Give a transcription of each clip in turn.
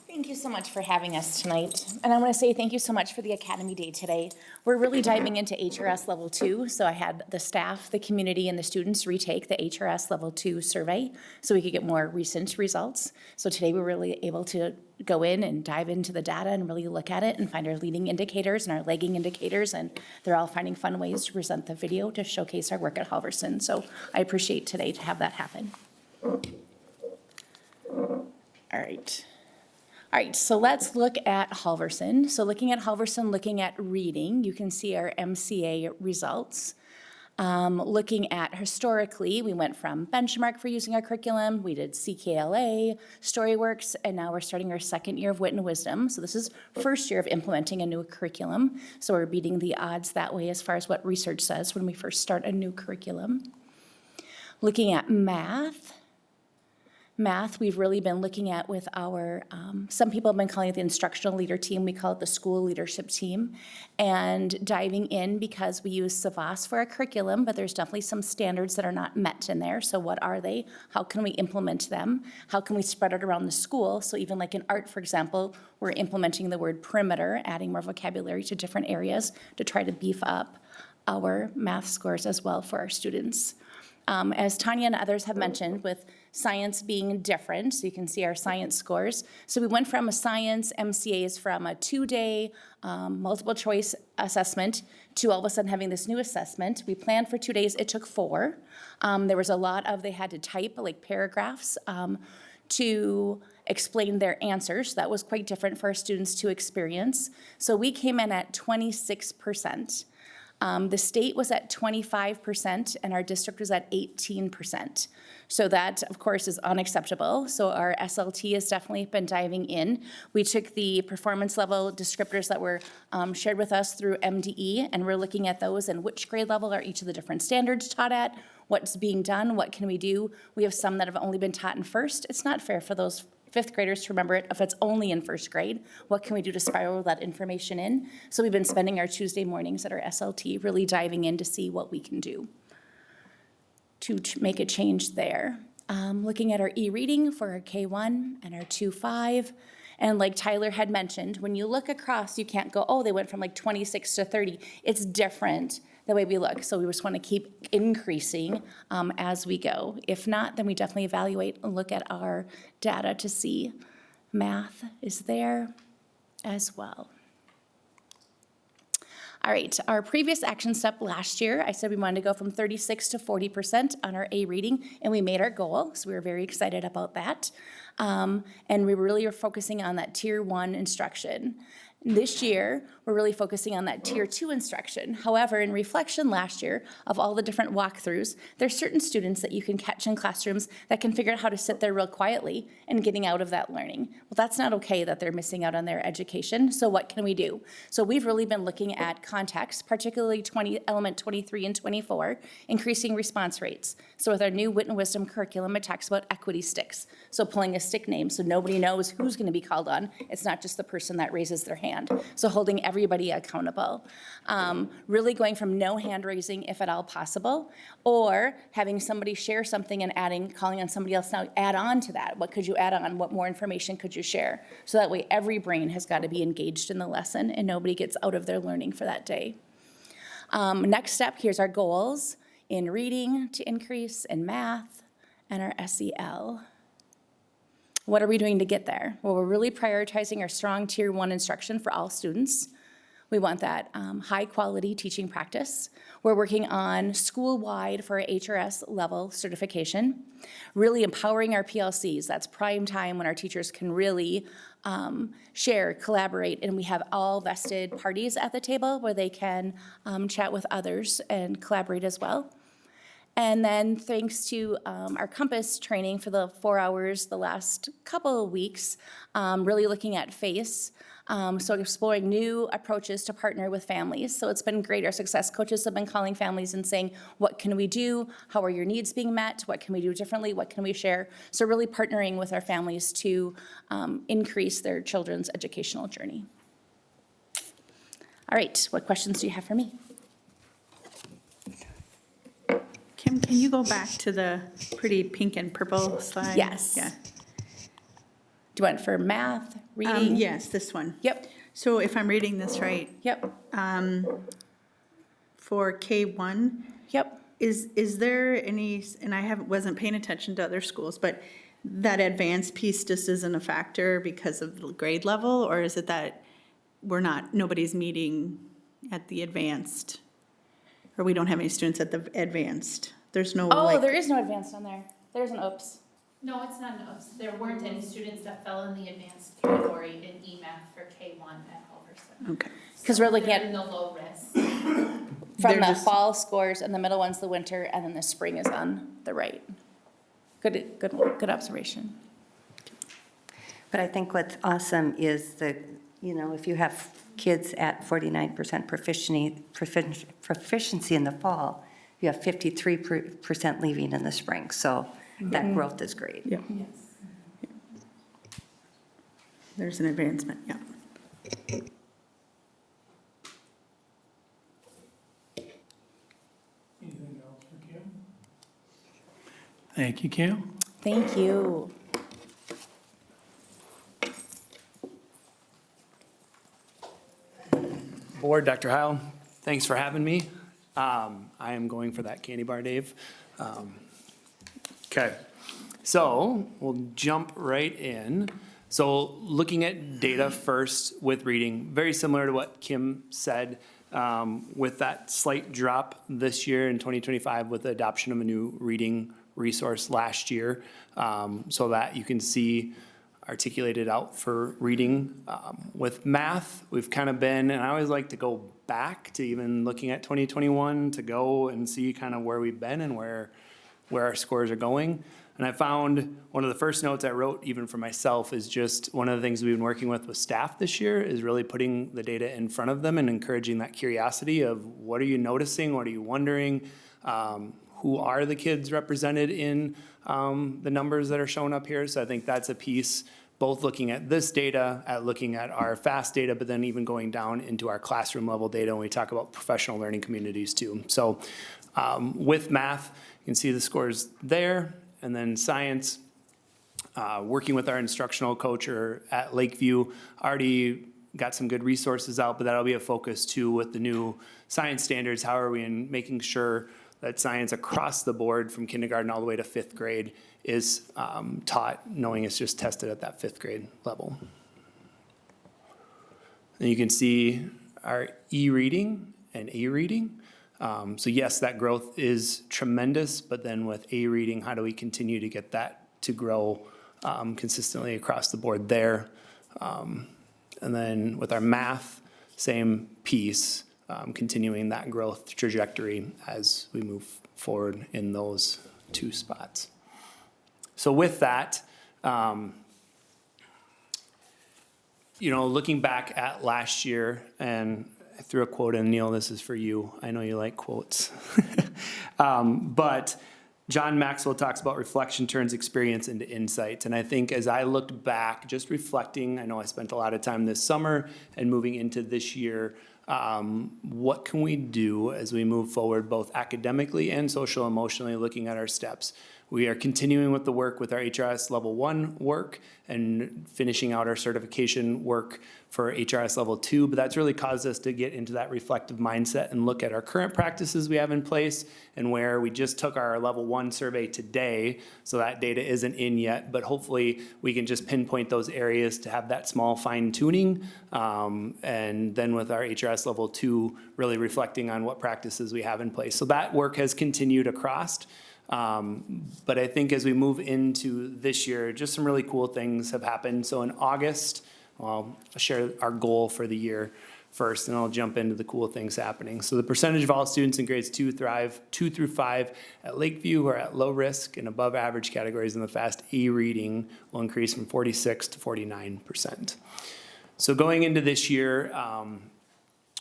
Thank you so much for having us tonight. And I want to say thank you so much for the Academy Day today. We're really diving into HRS Level 2, so I had the staff, the community, and the students retake the HRS Level 2 survey so we could get more recent results. So today we were really able to go in and dive into the data and really look at it and find our leading indicators and our lagging indicators, and they're all finding fun ways to present the video to showcase our work at Halverson. So I appreciate today to have that happen. All right, so let's look at Halverson. So looking at Halverson, looking at reading, you can see our MCA results. Looking at historically, we went from benchmark for using our curriculum, we did CKLA, StoryWorks, and now we're starting our second year of Wit and Wisdom. So this is first year of implementing a new curriculum. So we're beating the odds that way as far as what research says when we first start a new curriculum. Looking at math, we've really been looking at with our, some people have been calling it the instructional leader team, we call it the school leadership team, and diving in because we use Savas for our curriculum, but there's definitely some standards that are not met in there. So what are they? How can we implement them? How can we spread it around the school? So even like in art, for example, we're implementing the word perimeter, adding more vocabulary to different areas to try to beef up our math scores as well for our students. As Tanya and others have mentioned, with science being different, so you can see our science scores. So we went from a science MCAs from a 2-day multiple choice assessment to all of a sudden having this new assessment. We planned for 2 days, it took 4. There was a lot of, they had to type like paragraphs to explain their answers. That was quite different for our students to experience. So we came in at 26%. The state was at 25% and our district was at 18%. So that, of course, is unacceptable. So our SLT has definitely been diving in. We took the performance level descriptors that were shared with us through MDE, and we're looking at those and which grade level are each of the different standards taught at, what's being done, what can we do. We have some that have only been taught in first. It's not fair for those fifth graders to remember it if it's only in first grade. What can we do to spiral that information in? So we've been spending our Tuesday mornings at our SLT really diving in to see what we can do to make a change there. Looking at our e-reading for our K1 and our 2-5. And like Tyler had mentioned, when you look across, you can't go, oh, they went from like 26 to 30. It's different the way we look. So we just want to keep increasing as we go. If not, then we definitely evaluate and look at our data to see math is there as well. All right, our previous action step last year, I said we wanted to go from 36 to 40% on our A reading, and we made our goal, so we were very excited about that. And we really are focusing on that Tier 1 instruction. This year, we're really focusing on that Tier 2 instruction. However, in reflection last year of all the different walkthroughs, there's certain students that you can catch in classrooms that can figure out how to sit there real quietly and getting out of that learning. Well, that's not okay that they're missing out on their education, so what can we do? So we've really been looking at context, particularly element 23 and 24, increasing response rates. So with our new Wit and Wisdom curriculum, it talks about equity sticks. So pulling a stick name so nobody knows who's going to be called on. It's not just the person that raises their hand. So holding everybody accountable. Really going from no hand raising if at all possible, or having somebody share something and calling on somebody else now, add on to that. What could you add on? What more information could you share? So that way every brain has got to be engaged in the lesson and nobody gets out of their learning for that day. Next step, here's our goals in reading to increase, in math, and our SEL. What are we doing to get there? Well, we're really prioritizing our strong Tier 1 instruction for all students. We want that high-quality teaching practice. We're working on school-wide for our HRS level certification, really empowering our PLCs. That's prime time when our teachers can really share, collaborate, and we have all vested parties at the table where they can chat with others and collaborate as well. And then thanks to our Compass training for the 4 hours the last couple of weeks, really looking at FACE, so exploring new approaches to partner with families. So it's been great. Our success coaches have been calling families and saying, what can we do? How are your needs being met? What can we do differently? What can we share? So really partnering with our families to increase their children's educational journey. All right, what questions do you have for me? Kim, can you go back to the pretty pink and purple slide? Yes. Yeah. Do you want it for math, reading. Yes, this one. Yep, So if I'm reading this right, yep, for K1, yep. is there any, and I wasn't paying attention to other schools, but that advanced piece just isn't a factor because of the grade level? Or is it that nobody's meeting at the advanced? Or we don't have any students at the advanced? There's no Oh, like. there is no advanced on there. There's an oops. No, it's not an oops. There weren't any students that fell in the advanced category in EMAth for K1 at Halverson. Okay. Because we're looking They're at in the low risk. from They're the just- fall scores, and the middle one's the winter, and then the spring is on the right. Good observation. But I think what's awesome is if you have kids at 49% proficiency in the fall, you have 53% leaving in the spring. So that growth is great. Yeah, Yes. there's an advancement, yeah. Anything else for Kim? Thank you, Kim. Thank you. Board, Dr. Heil, thanks for having me. I am going for that candy bar, Dave. Okay, so we'll jump right in. So looking at data first with reading, very similar to what Kim said, with that slight drop this year in 2025 with the adoption of a new reading resource last year, so that you can see articulated out for reading. With math, we've kind of been, and I always like to go back to even looking at 2021 to go and see kind of where we've been and where our scores are going. And I found one of the first notes I wrote, even for myself, is just one of the things we've been working with staff this year is really putting the data in front of them and encouraging that curiosity of what are you noticing, what are you wondering, who are the kids represented in the numbers that are shown up here. So I think that's a piece, both looking at this data, at looking at our FAST data, but then even going down into our classroom level data when we talk about professional learning communities too. So with math, you can see the scores there. And then science, working with our instructional coach at Lakeview, already got some good resources out, but that'll be a focus too with the new science standards. How are we in making sure that science across the board from kindergarten all the way to fifth grade is taught, knowing it's just tested at that fifth grade level. And you can see our e-reading and A-reading. So yes, that growth is tremendous, but then with A-reading, how do we continue to get that to grow consistently across the board there? And then with our math, same piece, continuing that growth trajectory as we move forward in those two spots. So with that, looking back at last year, and I threw a quote in, Neil, this is for you. I know you like quotes. But John Maxwell talks about reflection turns experience into insight. And I think as I looked back, just reflecting, I know I spent a lot of time this summer and moving into this year, what can we do as we move forward, both academically and social emotionally, looking at our steps? We are continuing with the work with our HRS Level 1 work and finishing out our certification work for HRS Level 2, but that's really caused us to get into that reflective mindset and look at our current practices we have in place and where we just took our Level 1 survey today, so that data isn't in yet, but hopefully we can just pinpoint those areas to have that small fine tuning, and then with our HRS Level 2, really reflecting on what practices we have in place. So that work has continued across. But I think as we move into this year, just some really cool things have happened. So in August, I'll share our goal for the year first, and I'll jump into the cool things happening. So the percentage of all students in grades 2 through 5 at Lakeview who are at low risk and above average categories in the FAST E-reading will increase from 46 to 49%. So going into this year,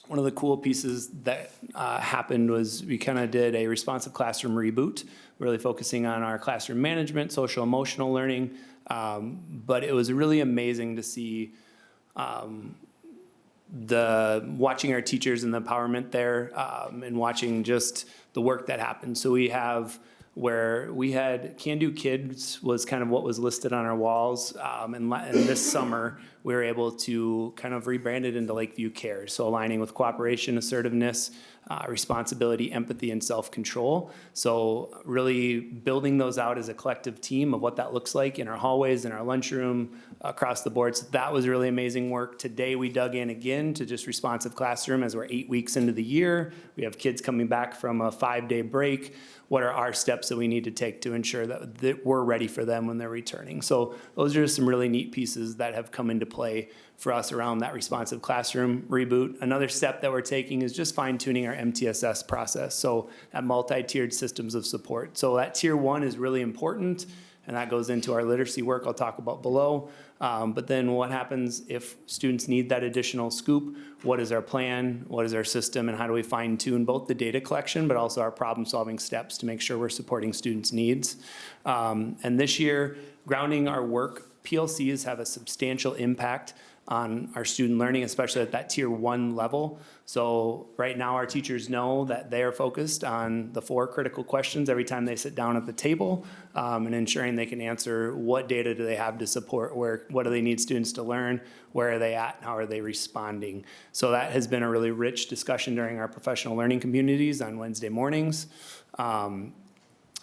one of the cool pieces that happened was we kind of did a responsive classroom reboot, really focusing on our classroom management, social emotional learning. But it was really amazing to see watching our teachers and the empowerment there, and watching just the work that happened. So we have where we had Can Do Kids was kind of what was listed on our walls. And this summer, we were able to kind of rebrand it into Lakeview Cares. So aligning with cooperation, assertiveness, responsibility, empathy, and self-control. So really building those out as a collective team of what that looks like in our hallways, in our lunchroom, across the board. So that was really amazing work. Today, we dug in again to just responsive classroom as we're 8 weeks into the year. We have kids coming back from a 5-day break. What are our steps that we need to take to ensure that we're ready for them when they're returning? So those are just some really neat pieces that have come into play for us around that responsive classroom reboot. Another step that we're taking is just fine-tuning our MTSS process, so that multi-tiered systems of support. So that tier 1 is really important, and that goes into our literacy work I'll talk about below. But then what happens if students need that additional scoop? What is our plan? What is our system? And how do we fine tune both the data collection, but also our problem solving steps to make sure we're supporting students' needs? And this year, grounding our work, PLCs have a substantial impact on our student learning, especially at that tier 1 level. So right now, our teachers know that they are focused on the 4 critical questions every time they sit down at the table, and ensuring they can answer what data do they have to support, what do they need students to learn, where are they at, and how are they responding. So that has been a really rich discussion during our professional learning communities on Wednesday mornings. And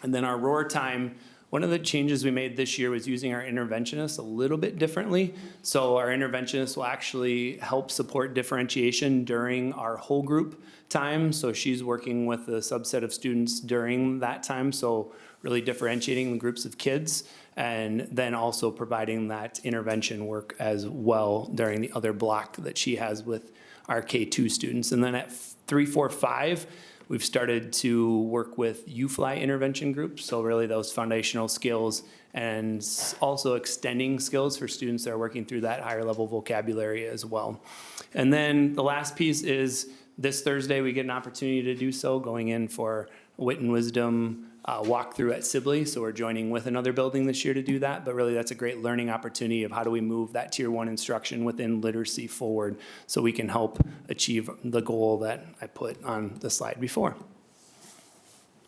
then our roar time, one of the changes we made this year was using our interventionists a little bit differently. So our interventionist will actually help support differentiation during our whole group time. So she's working with a subset of students during that time. So really differentiating the groups of kids, and then also providing that intervention work as well during the other block that she has with our K2 students. And then at 3, 4, 5, we've started to work with UFly intervention groups, so really those foundational skills, and also extending skills for students that are working through that higher level vocabulary as well. And then the last piece is this Thursday, we get an opportunity to do so, going in for Wit and Wisdom walkthrough at Sibley. So we're joining with another building this year to do that, but really that's a great learning opportunity of how do we move that tier 1 instruction within literacy forward so we can help achieve the goal that I put on the slide before.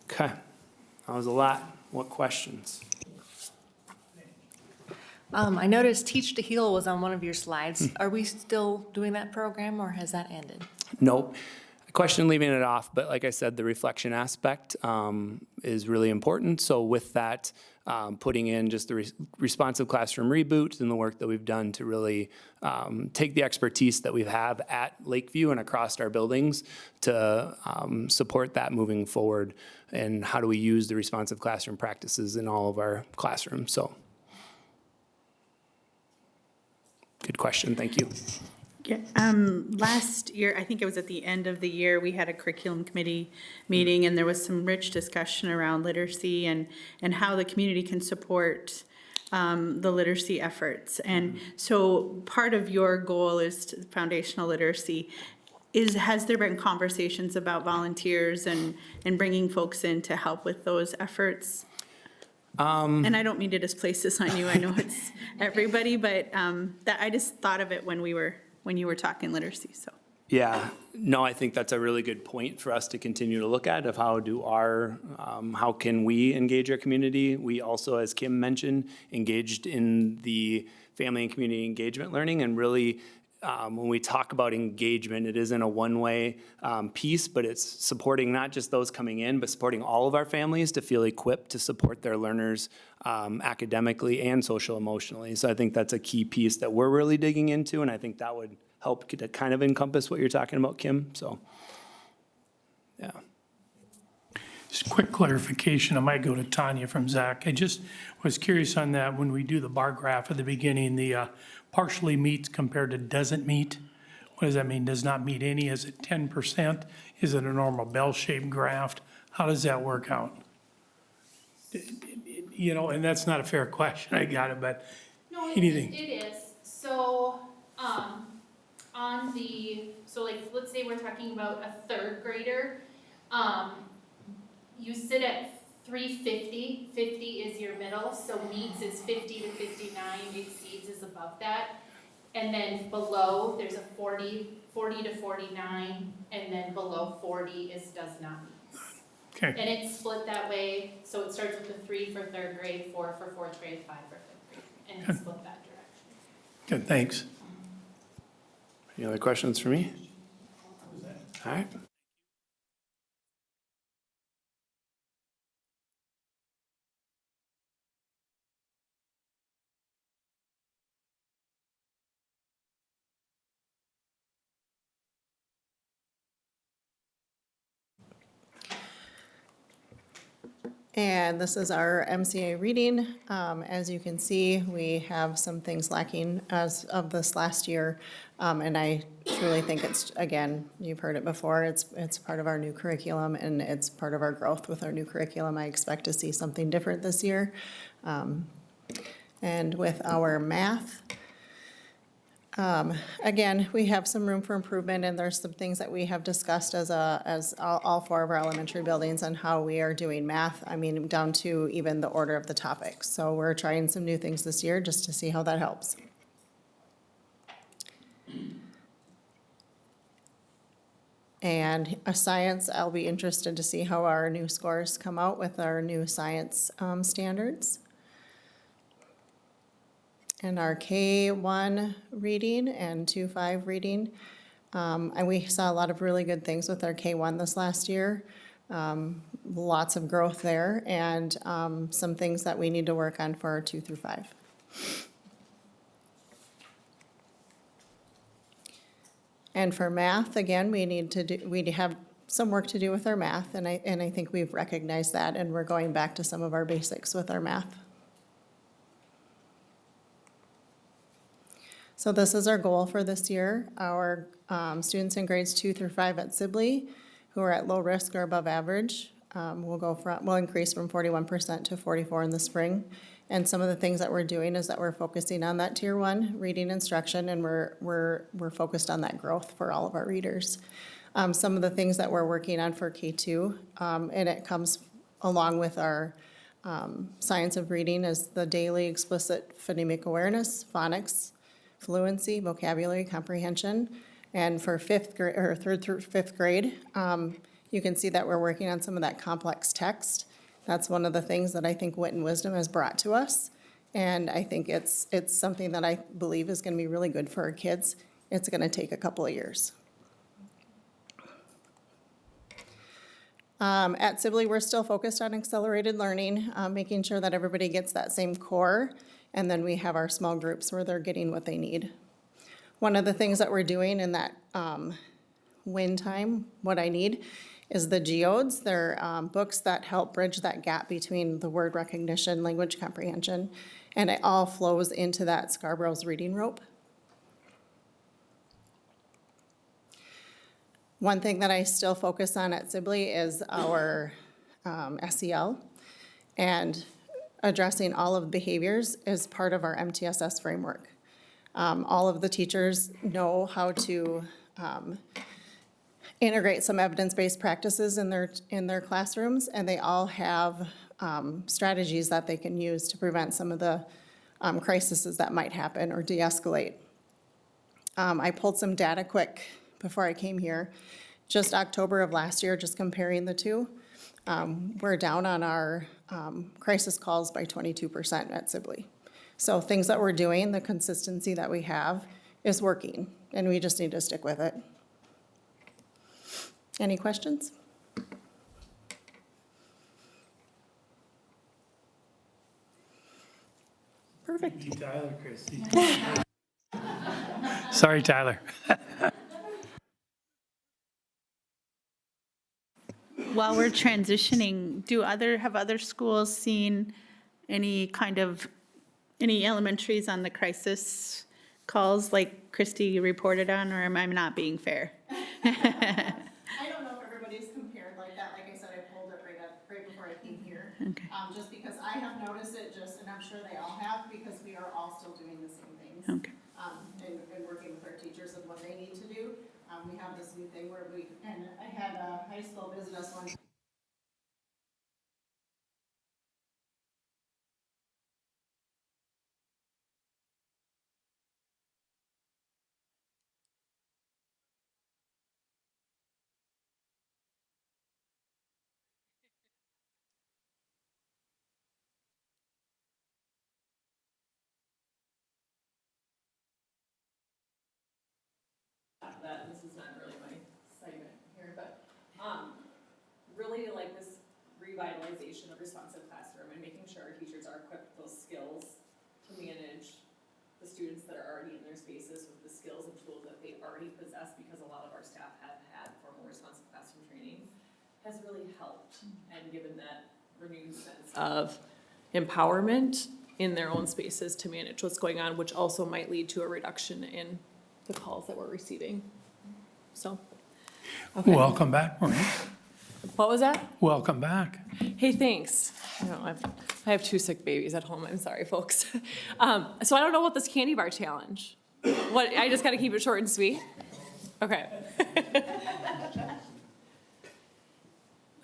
Okay, that was a lot. What questions? I noticed Teach to Heal was on one of your slides. Are we still doing that program, or has that ended? Nope. I question leaving it off, but like I said, the reflection aspect is really important. So with that, putting in just the responsive classroom reboot and the work that we've done to really take the expertise that we have at Lakeview and across our buildings to support that moving forward. And how do we use the responsive classroom practices in all of our classrooms? So, good question. Thank you. Yeah, last year, I think it was at the end of the year, we had a curriculum committee meeting, and there was some rich discussion around literacy and how the community can support the literacy efforts. And so part of your goal is foundational literacy. Has there been conversations about volunteers and bringing folks in to help with those efforts? And I don't mean to displace this on you, I know it's everybody, but that I just thought of it when you were talking literacy, so. Yeah, no, I think that's a really good point for us to continue to look at of how how can we engage our community? We also, as Kim mentioned, engaged in the family and community engagement learning, and really when we talk about engagement, it isn't a one-way piece, but it's supporting not just those coming in, but supporting all of our families to feel equipped to support their learners academically and social emotionally. So I think that's a key piece that we're really digging into, and I think that would help to kind of encompass what you're talking about, Kim. So, yeah. Just quick clarification, I might go to Tanya from Zach. I just was curious on that, when we do the bar graph at the beginning, the partially meets compared to doesn't meet. What does that mean? Does not meet any? Is it 10%? Is it a normal bell-shaped graph? How does that work out? You know, and that's not a fair question, I got it, but No, anything. it is. So, so like, let's say we're talking about a 3rd grader, you sit at 350, 50 is your middle, so meets is 50 to 59, exceeds is above that. And then below, there's a 40 to 49, and then below 40 is does not meet. Okay, And it's split that way, so it starts with a 3 for third grade, 4 for fourth grade, 5 for fifth grade, and it's split that direction. good, thanks. Any other questions for me? All right. And this is our MCA reading. As you can see, we have some things lacking as of this last year. And I truly think it's, again, you've heard it before, it's part of our new curriculum and it's part of our growth with our new curriculum. I expect to see something different this year. And with our math, again, we have some room for improvement, and there's some things that we have discussed as all four of our elementary buildings on how we are doing math. I mean, down to even the order of the topics. So we're trying some new things this year just to see how that helps. And a science, I'll be interested to see how our new scores come out with our new science standards. And our K1 reading and 2-5 reading. And we saw a lot of really good things with our K1 this last year. Lots of growth there and some things that we need to work on for our 2-5. And for math, again, we have some work to do with our math, and I think we've recognized that, and we're going back to some of our basics with our math. So this is our goal for this year. Our students in grades 2-5 at Sibley, who are at low risk or above average, will increase from 41% to 44% in the spring. And some of the things that we're doing is that we're focusing on that tier 1 reading instruction, and we're focused on that growth for all of our readers. Some of the things that we're working on for K2, and it comes along with our science of reading, is the daily explicit phonemic awareness, phonics, fluency, vocabulary, comprehension. And for third through fifth grade, you can see that we're working on some of that complex text. That's one of the things that I think Wit and Wisdom has brought to us. And I think it's something that I believe is going to be really good for our kids. It's going to take a couple of years. At Sibley, we're still focused on accelerated learning, making sure that everybody gets that same core. And then we have our small groups where they're getting what they need. One of the things that we're doing in that win time, what I need, is the geodes. They're books that help bridge that gap between the word recognition, language comprehension, and it all flows into that Scarborough's reading rope. One thing that I still focus on at Sibley is our SEL, and addressing all of the behaviors is part of our MTSS framework. All of the teachers know how to integrate some evidence-based practices in their classrooms, and they all have strategies that they can use to prevent some of the crises that might happen or de-escalate. I pulled some data quick before I came here. Just October of last year, just comparing the two, we're down on our crisis calls by 22% at Sibley. So things that we're doing, the consistency that we have is working, and we just need to stick with it. Any questions? Perfect. Tyler, Christie. Sorry, Tyler. While we're transitioning, have other schools seen any elementaries on the crisis calls like Christy reported on, or am I not being fair? I don't know if everybody's compared like that. Like I said, I pulled it right before I came here. Okay. Just because I have noticed it, and I'm sure they all have, because we are all still doing the same things. Okay. And working with our teachers and what they need to do. We have this new thing where and I had a high school business one. revitalization of responsive classroom and making sure our teachers are equipped with those skills to manage the students that are already in their spaces with the skills and tools that they already possess, because a lot of our staff have had formal responsive classroom training, has really helped and given that renewed sense of empowerment in their own spaces to manage what's going on, which also might lead to a reduction in the calls that we're receiving. So, okay. Welcome back, Maureen. What was that? Welcome back. Hey, thanks. I have 2 sick babies at home. I'm sorry, folks. So I don't know about this candy bar challenge. What, I just gotta keep it short and sweet? Okay.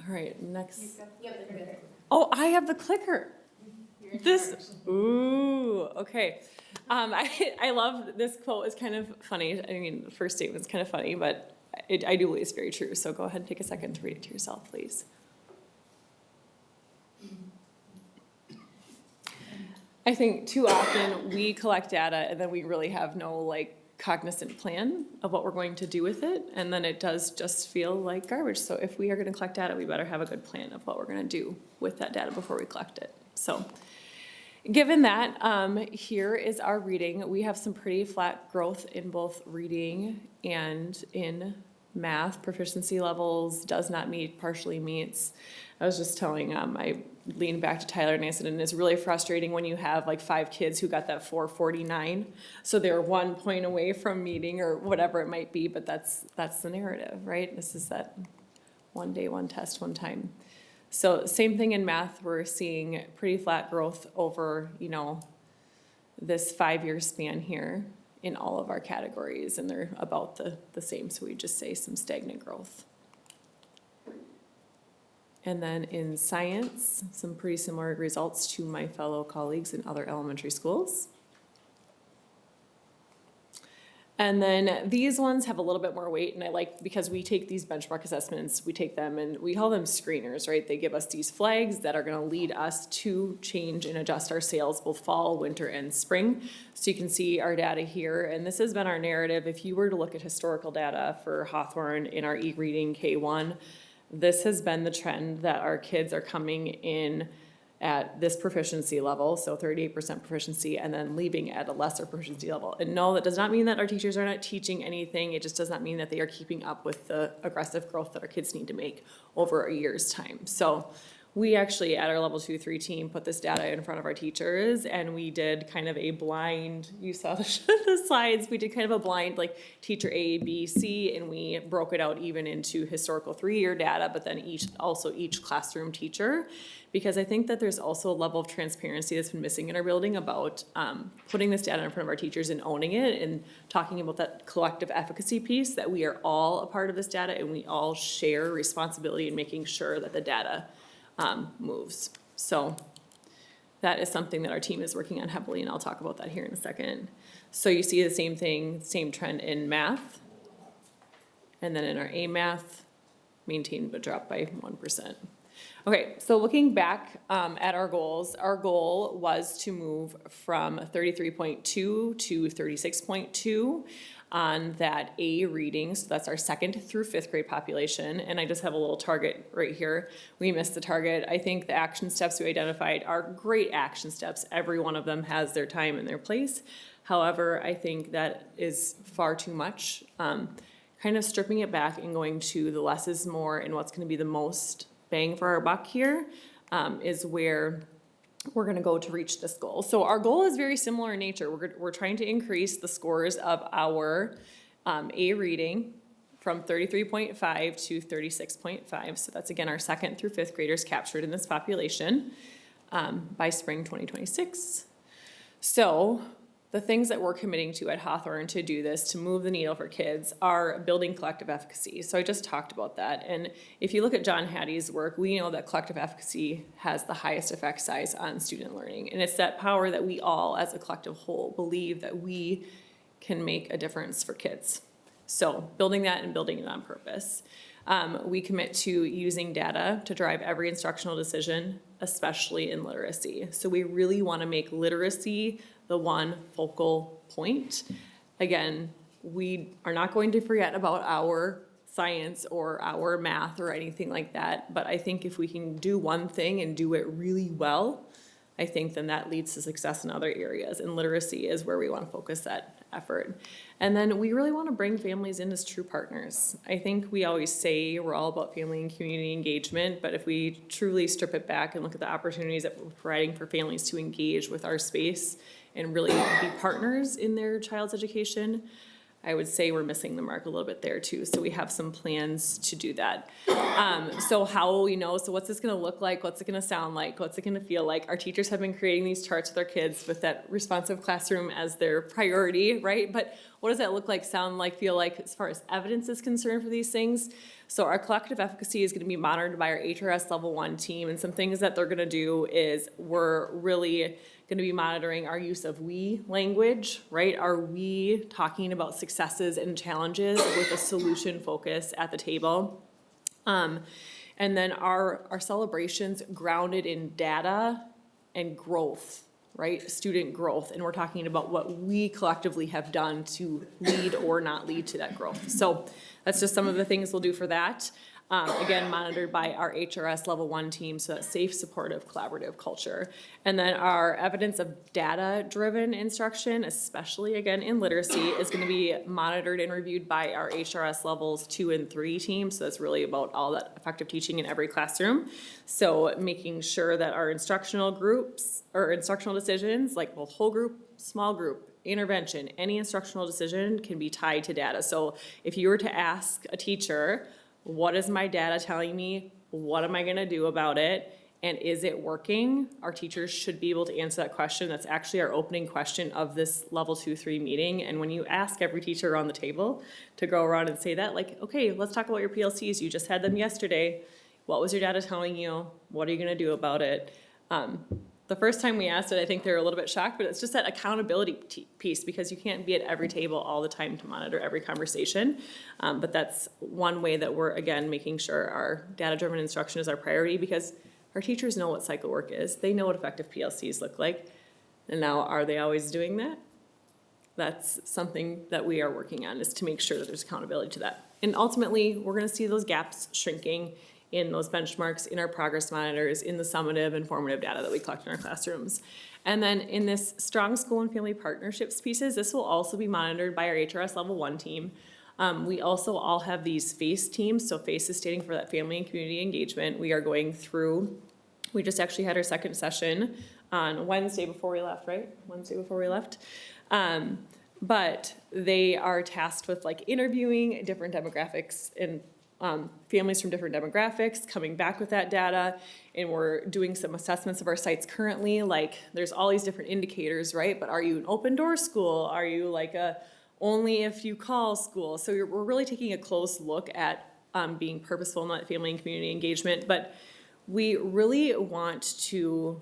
All right, next. Oh, I have the clicker. This, ooh, okay. I love this quote. It's kind of funny. I mean, the first statement's kind of funny, but I do believe it's very true. So go ahead and take a second to read it to yourself, please. I think too often we collect data and then we really have no like cognizant plan of what we're going to do with it. And then it does just feel like garbage. So if we are going to collect data, we better have a good plan of what we're going to do with that data before we collect it. So given that, here is our reading. We have some pretty flat growth in both reading and in math. Proficiency levels does not meet, partially meets. I was just telling, I leaned back to Tyler and I said, and it's really frustrating when you have like 5 kids who got that 449. So they're 1 point away from meeting or whatever it might be, but that's the narrative, right? This is that one day, one test, one time. So same thing in math, we're seeing pretty flat growth over, this 5-year span here in all of our categories, and they're about the same, so we just say some stagnant growth. And then in science, some pretty similar results to my fellow colleagues in other elementary schools. And then these ones have a little bit more weight, and I like, because we take these benchmark assessments, we take them and we call them screeners, right? They give us these flags that are gonna lead us to change and adjust our sales both fall, winter, and spring. So you can see our data here, and this has been our narrative. If you were to look at historical data for Hawthorne in our e-reading K1, this has been the trend that our kids are coming in at this proficiency level, so 38% proficiency, and then leaving at a lesser proficiency level. And no, that does not mean that our teachers are not teaching anything. It just does not mean that they are keeping up with the aggressive growth that our kids need to make over a year's time. So we actually, at our level 2-3 team, put this data in front of our teachers, and we did kind of a blind, you saw the slides, we did kind of a blind, like teacher A, B, C, and we broke it out even into historical 3-year data, but then each classroom teacher, because I think that there's also a level of transparency that's been missing in our building about putting this data in front of our teachers and owning it and talking about that collective efficacy piece, that we are all a part of this data and we all share responsibility in making sure that the data moves. So that is something that our team is working on heavily, and I'll talk about that here in a second. So you see the same thing, same trend in math. And then in our A math, maintained but dropped by 1%. Okay, so looking back at our goals, our goal was to move from 33.2 to 36.2 on that A reading. So that's our 2nd through 5th grade population. And I just have a little target right here. We missed the target. I think the action steps we identified are great action steps. Every one of them has their time and their place. However, I think that is far too much. Kind of stripping it back and going to the less is more and what's gonna be the most bang for our buck here is where we're gonna go to reach this goal. So our goal is very similar in nature. We're trying to increase the scores of our A reading from 33.5 to 36.5. So that's again our 2nd through 5th graders captured in this population by spring 2026. So the things that we're committing to at Hawthorne to do this, to move the needle for kids, are building collective efficacy. So I just talked about that. And if you look at John Hattie's work, we know that collective efficacy has the highest effect size on student learning. And it's that power that we all, as a collective whole, believe that we can make a difference for kids. So building that and building it on purpose. We commit to using data to drive every instructional decision, especially in literacy. So we really want to make literacy the one focal point. Again, we are not going to forget about our science or our math or anything like that. But I think if we can do one thing and do it really well, I think then that leads to success in other areas. And literacy is where we want to focus that effort. And then we really want to bring families in as true partners. I think we always say we're all about family and community engagement, but if we truly strip it back and look at the opportunities that we're providing for families to engage with our space and really be partners in their child's education, I would say we're missing the mark a little bit there too. So we have some plans to do that. So how will we know? So what's this gonna look like? What's it gonna sound like? What's it gonna feel like? Our teachers have been creating these charts with our kids with that responsive classroom as their priority, right? But what does that look like, sound like, feel like as far as evidence is concerned for these things? So our collective efficacy is gonna be monitored by our HRS Level 1 team. And some things that they're gonna do is we're really going to be monitoring our use of we language, right? Are we talking about successes and challenges with a solution focus at the table? And then our celebrations grounded in data and growth, right? Student growth. And we're talking about what we collectively have done to lead or not lead to that growth. So that's just some of the things we'll do for that. Again, monitored by our HRS Level 1 team, so that safe, supportive, collaborative culture. And then our evidence of data-driven instruction, especially again in literacy, is gonna be monitored and reviewed by our HRS Levels 2 and 3 team. So that's really about all that effective teaching in every classroom. So making sure that our instructional groups or instructional decisions, like both whole group, small group, intervention, any instructional decision can be tied to data. So if you were to ask a teacher, what is my data telling me? What am I gonna do about it? And is it working? Our teachers should be able to answer that question. That's actually our opening question of this Level 2-3 meeting. And when you ask every teacher around the table to go around and say that, like, okay, let's talk about your PLCs. You just had them yesterday. What was your data telling you? What are you gonna do about it? The first time we asked it, I think they were a little bit shocked, but it's just that accountability piece, because you can't be at every table all the time to monitor every conversation. But that's one way that we're, again, making sure our data-driven instruction is our priority, because our teachers know what cycle work is. They know what effective PLCs look like. And now, are they always doing that? That's something that we are working on, is to make sure that there's accountability to that. And ultimately, we're gonna see those gaps shrinking in those benchmarks, in our progress monitors, in the summative and formative data that we collect in our classrooms. And then in this strong school and family partnerships pieces, this will also be monitored by our HRS Level 1 team. We also all have these FACE teams, so FACE is standing for that family and community engagement. We are going through, we just actually had our second session on Wednesday before we left, right? Wednesday before we left. But they are tasked with like interviewing different demographics and families from different demographics, coming back with that data, and we're doing some assessments of our sites currently. Like, there's all these different indicators, right? But are you an open door school? Are you like a only if you call school? So we're really taking a close look at being purposeful in that family and community engagement. But we really want to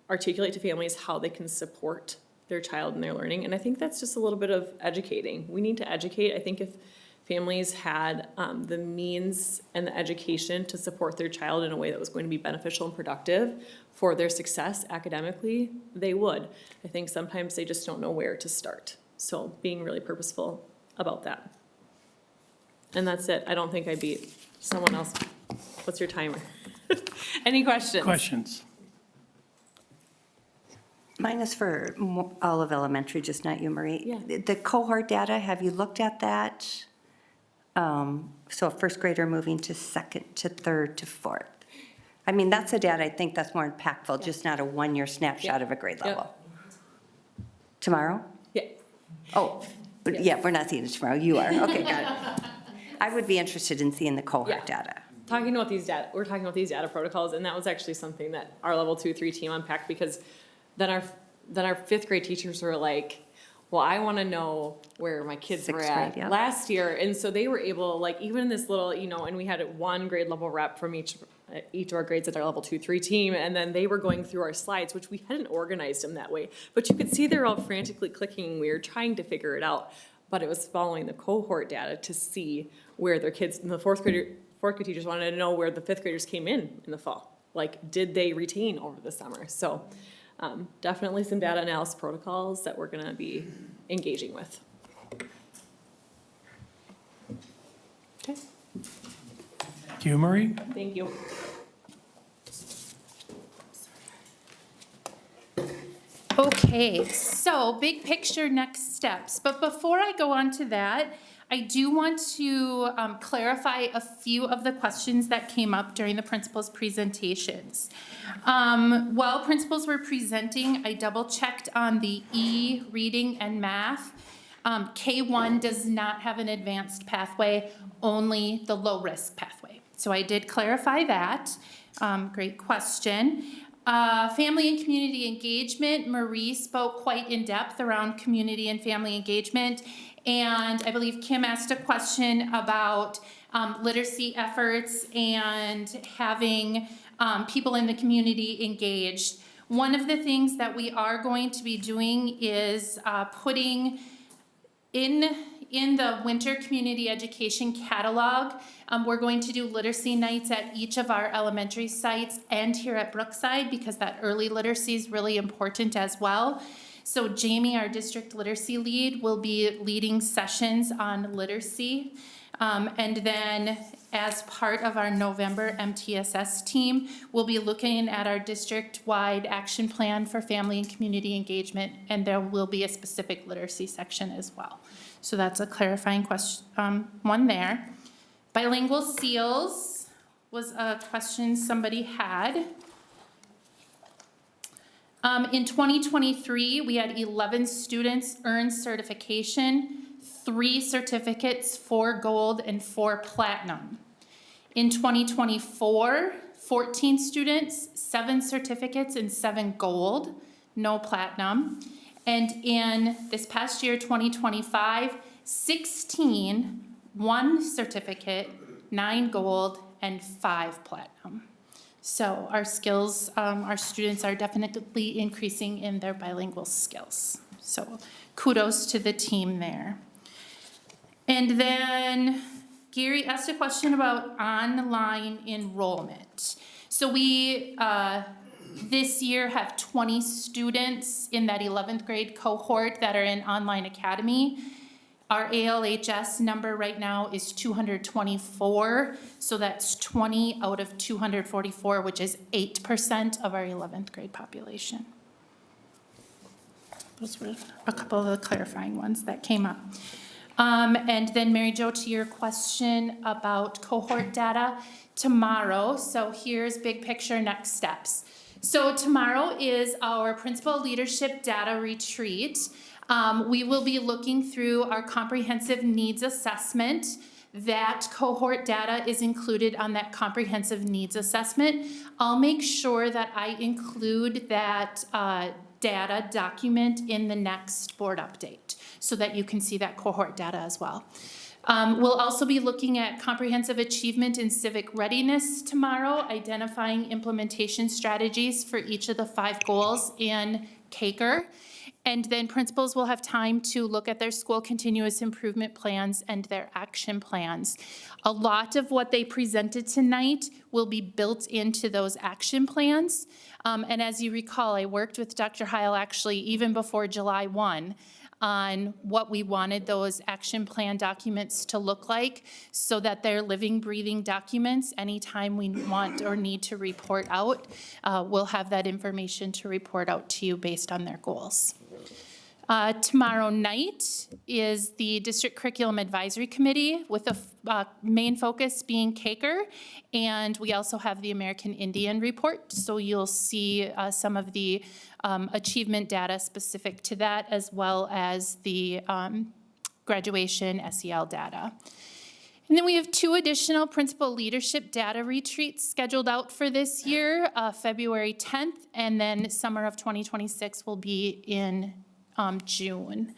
articulate to families how they can support their child in their learning. And I think that's just a little bit of educating. We need to educate. I think if families had the means and the education to support their child in a way that was going to be beneficial and productive for their success academically, they would. I think sometimes they just don't know where to start. So being really purposeful about that. And that's it. I don't think I beat someone else. What's your timer? Any questions? Questions? Mine is for all of elementary, just not you, Marie. Yeah. The cohort data, have you looked at that? So a first grader moving to second, to third, to fourth. I mean, that's a data, I think that's more impactful, just not a one-year snapshot of a grade Yep. level. Tomorrow? Yeah. Oh, but Yes. yeah, we're not seeing it tomorrow, you are, okay, got it. I would be interested in seeing the cohort Yeah. data. We're talking about these data protocols, and that was actually something that our Level 2-3 team unpacked, because then our fifth grade teachers were like, well, I want to know where my kids were Sixth at grade, yeah. last year. And so they were able, like, even in this little, and we had one grade level rep from each of our grades at our Level 2-3 team, and then they were going through our slides, which we hadn't organized them that way. But you could see they're all frantically clicking. We were trying to figure it out, but it was following the cohort data to see where their kids, and the fourth grade teachers wanted to know where the fifth graders came in the fall. Like, did they retain over the summer? So definitely some data analysis protocols that we're going to be engaging with. Okay. Thank you, Marie. Thank you. Okay, so big picture next steps. But before I go on to that, I do want to clarify a few of the questions that came up during the principals' presentations. While principals were presenting, I double checked on the reading and math. K1 does not have an advanced pathway, only the low-risk pathway. So I did clarify that. Great question. Family and community engagement, Marie spoke quite in depth around community and family engagement. And I believe Kim asked a question about literacy efforts and having people in the community engaged. One of the things that we are going to be doing is putting in the winter community education catalog, we're going to do literacy nights at each of our elementary sites and here at Brookside, because that early literacy is really important as well. So Jamie, our district literacy lead, will be leading sessions on literacy. And then as part of our November MTSS team, we'll be looking at our district-wide action plan for family and community engagement, and there will be a specific literacy section as well. So that's a clarifying question, one there. Bilingual seals was a question somebody had. In 2023, we had 11 students earn certification, 3 certificates, 4 gold and 4 platinum. In 2024, 14 students, 7 certificates and 7 gold, no platinum. And in this past year, 2025, 16, 1 certificate, 9 gold, and 5 platinum. So our skills, our students are definitely increasing in their bilingual skills. So kudos to the team there. And then Gary asked a question about online enrollment. So we, this year have 20 students in that 11th grade cohort that are in online academy. Our ALHS number right now is 224, so that's 20 out of 244, which is 8% of our 11th grade population. Those were a couple of the clarifying ones that came up. And then Mary Jo, to your question about cohort data, tomorrow, so here's big picture next steps. So tomorrow is our principal leadership data retreat. We will be looking through our comprehensive needs assessment. That cohort data is included on that comprehensive needs assessment. I'll make sure that I include that data document in the next board update so that you can see that cohort data as well. We'll also be looking at comprehensive achievement and civic readiness tomorrow, identifying implementation strategies for each of the 5 goals in CACR. And then principals will have time to look at their school continuous improvement plans and their action plans. A lot of what they presented tonight will be built into those action plans. And as you recall, I worked with Dr. Heil actually even before July 1 on what we wanted those action plan documents to look like so that they're living, breathing documents. Anytime we want or need to report out, we'll have that information to report out to you based on their goals. Tomorrow night is the District Curriculum Advisory Committee with the main focus being CACR, and we also have the American Indian report, so you'll see some of the achievement data specific to that as well as the graduation SEL data. And then we have 2 additional principal leadership data retreats scheduled out for this year, February 10th, and then summer of 2026 will be in June.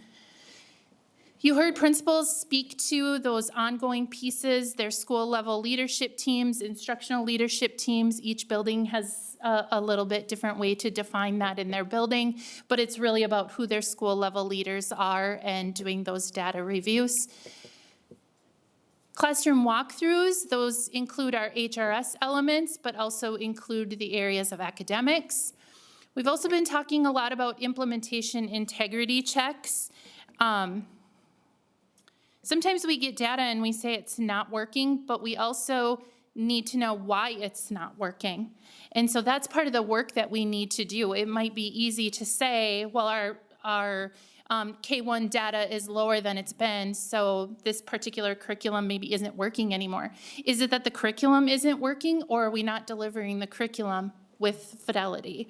You heard principals speak to those ongoing pieces, their school level leadership teams, instructional leadership teams. Each building has a little bit different way to define that in their building, but it's really about who their school level leaders are and doing those data reviews. Classroom walkthroughs, those include our HRS elements, but also include the areas of academics. We've also been talking a lot about implementation integrity checks. sometimes we get data and we say it's not working, but we also need to know why it's not working. And so that's part of the work that we need to do. It might be easy to say, well, our K-1 data is lower than it's been, so this particular curriculum maybe isn't working anymore. Is it that the curriculum isn't working, or are we not delivering the curriculum with fidelity?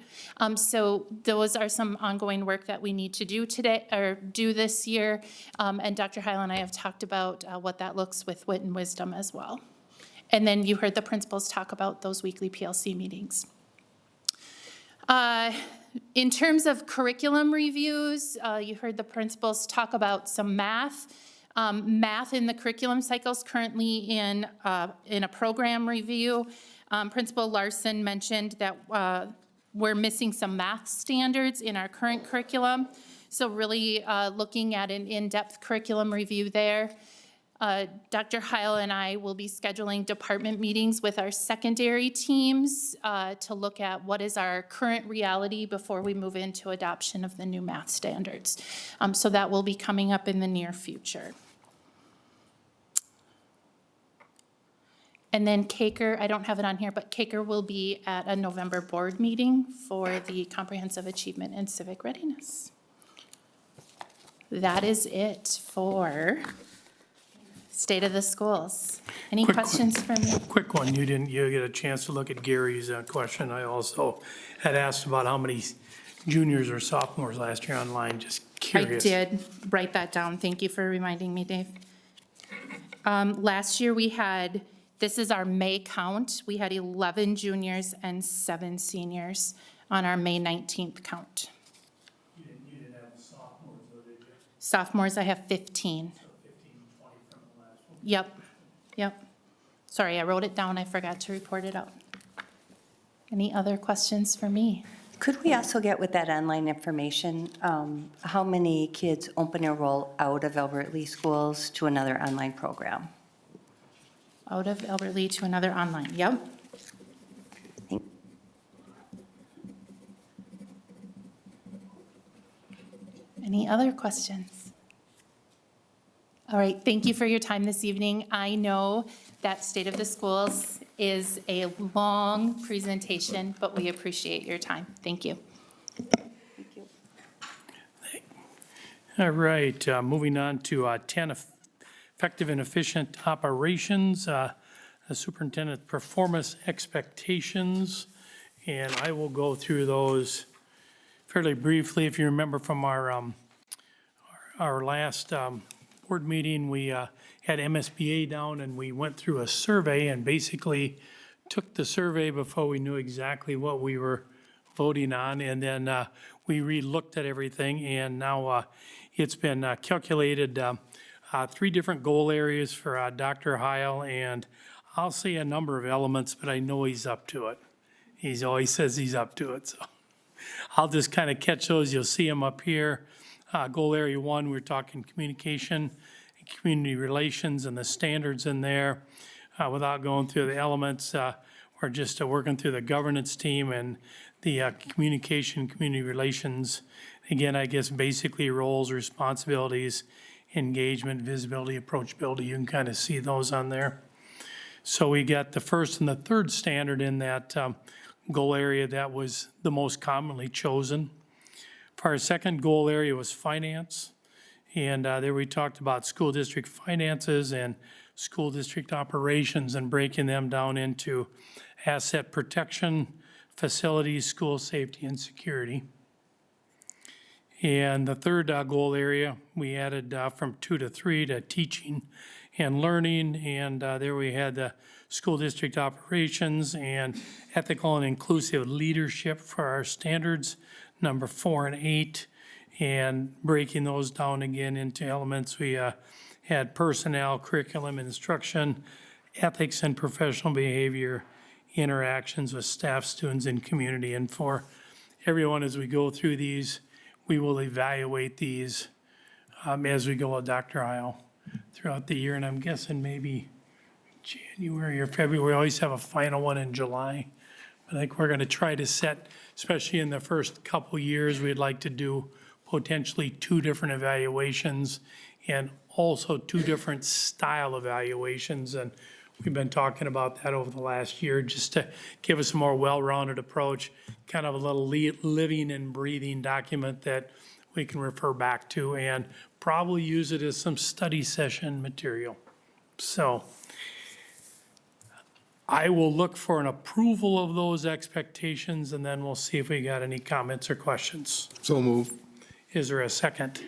So those are some ongoing work that we need to do today, or do this year. And Dr. Heil and I have talked about what that looks with Wit and Wisdom as well. And then you heard the principals talk about those weekly PLC meetings. In terms of curriculum reviews, you heard the principals talk about some math. Math in the curriculum cycles currently in a program review. Principal Larson mentioned that we're missing some math standards in our current curriculum. So really looking at an in-depth curriculum review there. Dr. Heil and I will be scheduling department meetings with our secondary teams to look at what is our current reality before we move into adoption of the new math standards. So that will be coming up in the near future. And then CAKER, I don't have it on here, but CAKER will be at a November board meeting for the Comprehensive Achievement and Civic Readiness. That is it for State of the Schools. Any Quick- questions from you? Quick one, you get a chance to look at Gary's question. I also had asked about how many juniors or sophomores last year online, just I curious. did write that down. Thank you for reminding me, Dave. Last year we had, this is our May count. We had 11 juniors and 7 seniors on our May 19th count. You didn't have sophomores, though, did you? Sophomores, I have 15. So 15, 20 from the last one. Yep. Sorry, I wrote it down. I forgot to report it out. Any other questions for me? Could we also get with that online information, how many kids open enroll out of Albert Lee schools to another online program? Out of Albert Lee to another online. Yep. Any other questions? All right, thank you for your time this evening. I know that State of the Schools is a long presentation, but we appreciate your time. Thank you. All right, moving on to 10, effective and efficient operations, the superintendent performance expectations, and I will go through those fairly briefly. If you remember from our last board meeting, we had MSBA down and we went through a survey and basically took the survey before we knew exactly what we were voting on, and then we re-looked at everything, and now it's been calculated 3 different goal areas for Dr. Heil, and I'll say a number of elements, but I know he's up to it. He always says he's up to it, so I'll just kind of catch those. You'll see them up here. Goal area 1, we're talking communication, community relations, and the standards in there. Without going through the elements, we're just working through the governance team and the communication, community relations. Again, I guess basically roles, responsibilities, engagement, visibility, approachability. You can kind of see those on there. So we got the first and the third standard in that goal area that was the most commonly chosen. For our second goal area was finance. And there we talked about school district finances and school district operations and breaking them down into asset protection, facilities, school safety, and security. And the third goal area, we added from 2 to 3 to teaching and learning. And there we had the school district operations and ethical and inclusive leadership for our standards, number 4 and 8. And breaking those down again into elements, we had personnel, curriculum, instruction, ethics and professional behavior, interactions with staff, students, and community. And for everyone, as we go through these, we will evaluate these as we go with Dr. Heil throughout the year. And I'm guessing maybe January or February, we always have a final one in July. I think we're going to try to set, especially in the first couple years, we'd like to do potentially 2 different evaluations, and also 2 different style evaluations, and we've been talking about that over the last year, just to give us a more well-rounded approach, kind of a little living and breathing document that we can refer back to and probably use it as some study session material. So I will look for an approval of those expectations, and then we'll see if we got any comments or questions. So move. Is there a second?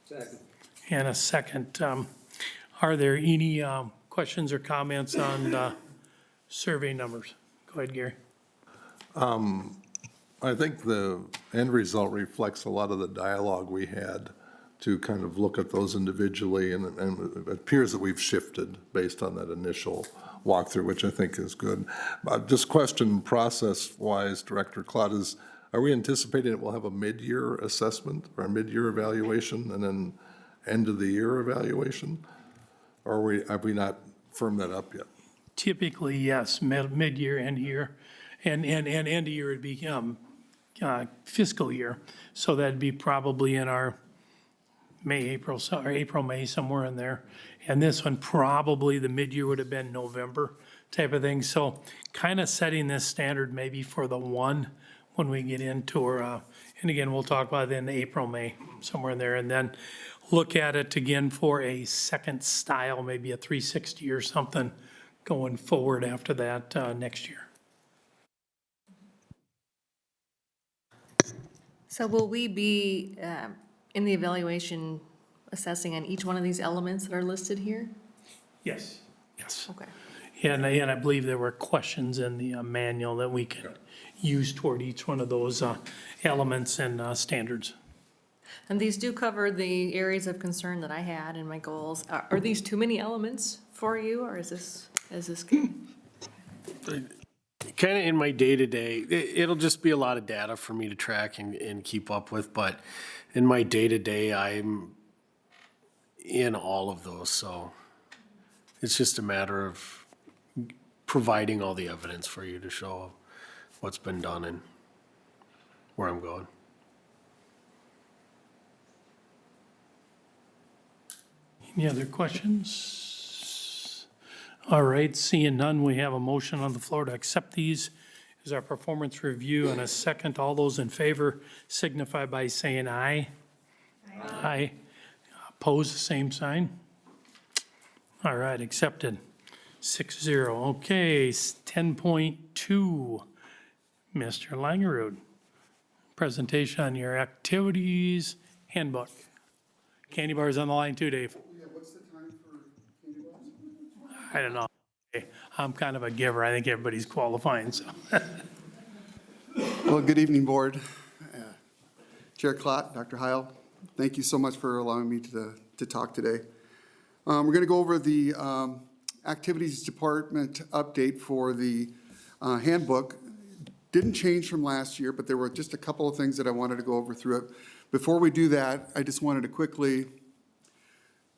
Second. And a second. Are there any questions or comments on the survey numbers? Go ahead, Gary. I think the end result reflects a lot of the dialogue we had to kind of look at those individually, and it appears that we've shifted based on that initial walkthrough, which I think is good. Just question process-wise, Director Claude, are we anticipating it will have a mid-year assessment or a mid-year evaluation and then end-of-the-year evaluation? Or have we not firmed that up yet? Typically, yes, mid-year, end year, and end of year would be fiscal year. So that'd be probably in our April, May, somewhere in there. And this one, probably the mid-year would have been November type of thing. So kind of setting this standard maybe for the one when we get into our, and again, we'll talk about it in April, May, somewhere in there. And then look at it again for a second style, maybe a 360 or something going forward after that next year. So will we be in the evaluation assessing on each one of these elements that are listed here? Yes. Yes. Okay. And I believe there were questions in the manual that we could use toward each one of those elements and standards. And these do cover the areas of concern that I had in my goals. Are these too many elements for you, or is this good? Kind of in my day-to-day, it'll just be a lot of data for me to track and keep up with, but in my day-to-day, I'm in all of those, so it's just a matter of providing all the evidence for you to show what's been done and where I'm going. Any other questions? All right, seeing none, we have a motion on the floor to accept these as our performance review and a second. All those in favor signify by saying aye. Aye. Oppose, the same sign. All right, accepted. 6-0. Okay, 10.2. Mr. Langerud, presentation on your activities handbook. Candy bars on the line too, Dave. What's the time for candy bars? I don't know. I'm kind of a giver. I think everybody's qualifying, so. Well, good evening, Board. Chair Klott, Dr. Heil, thank you so much for allowing me to talk today. We're going to go over the Activities Department update for the handbook. Didn't change from last year, but there were just a couple of things that I wanted to go over through it. Before we do that, I just wanted to quickly,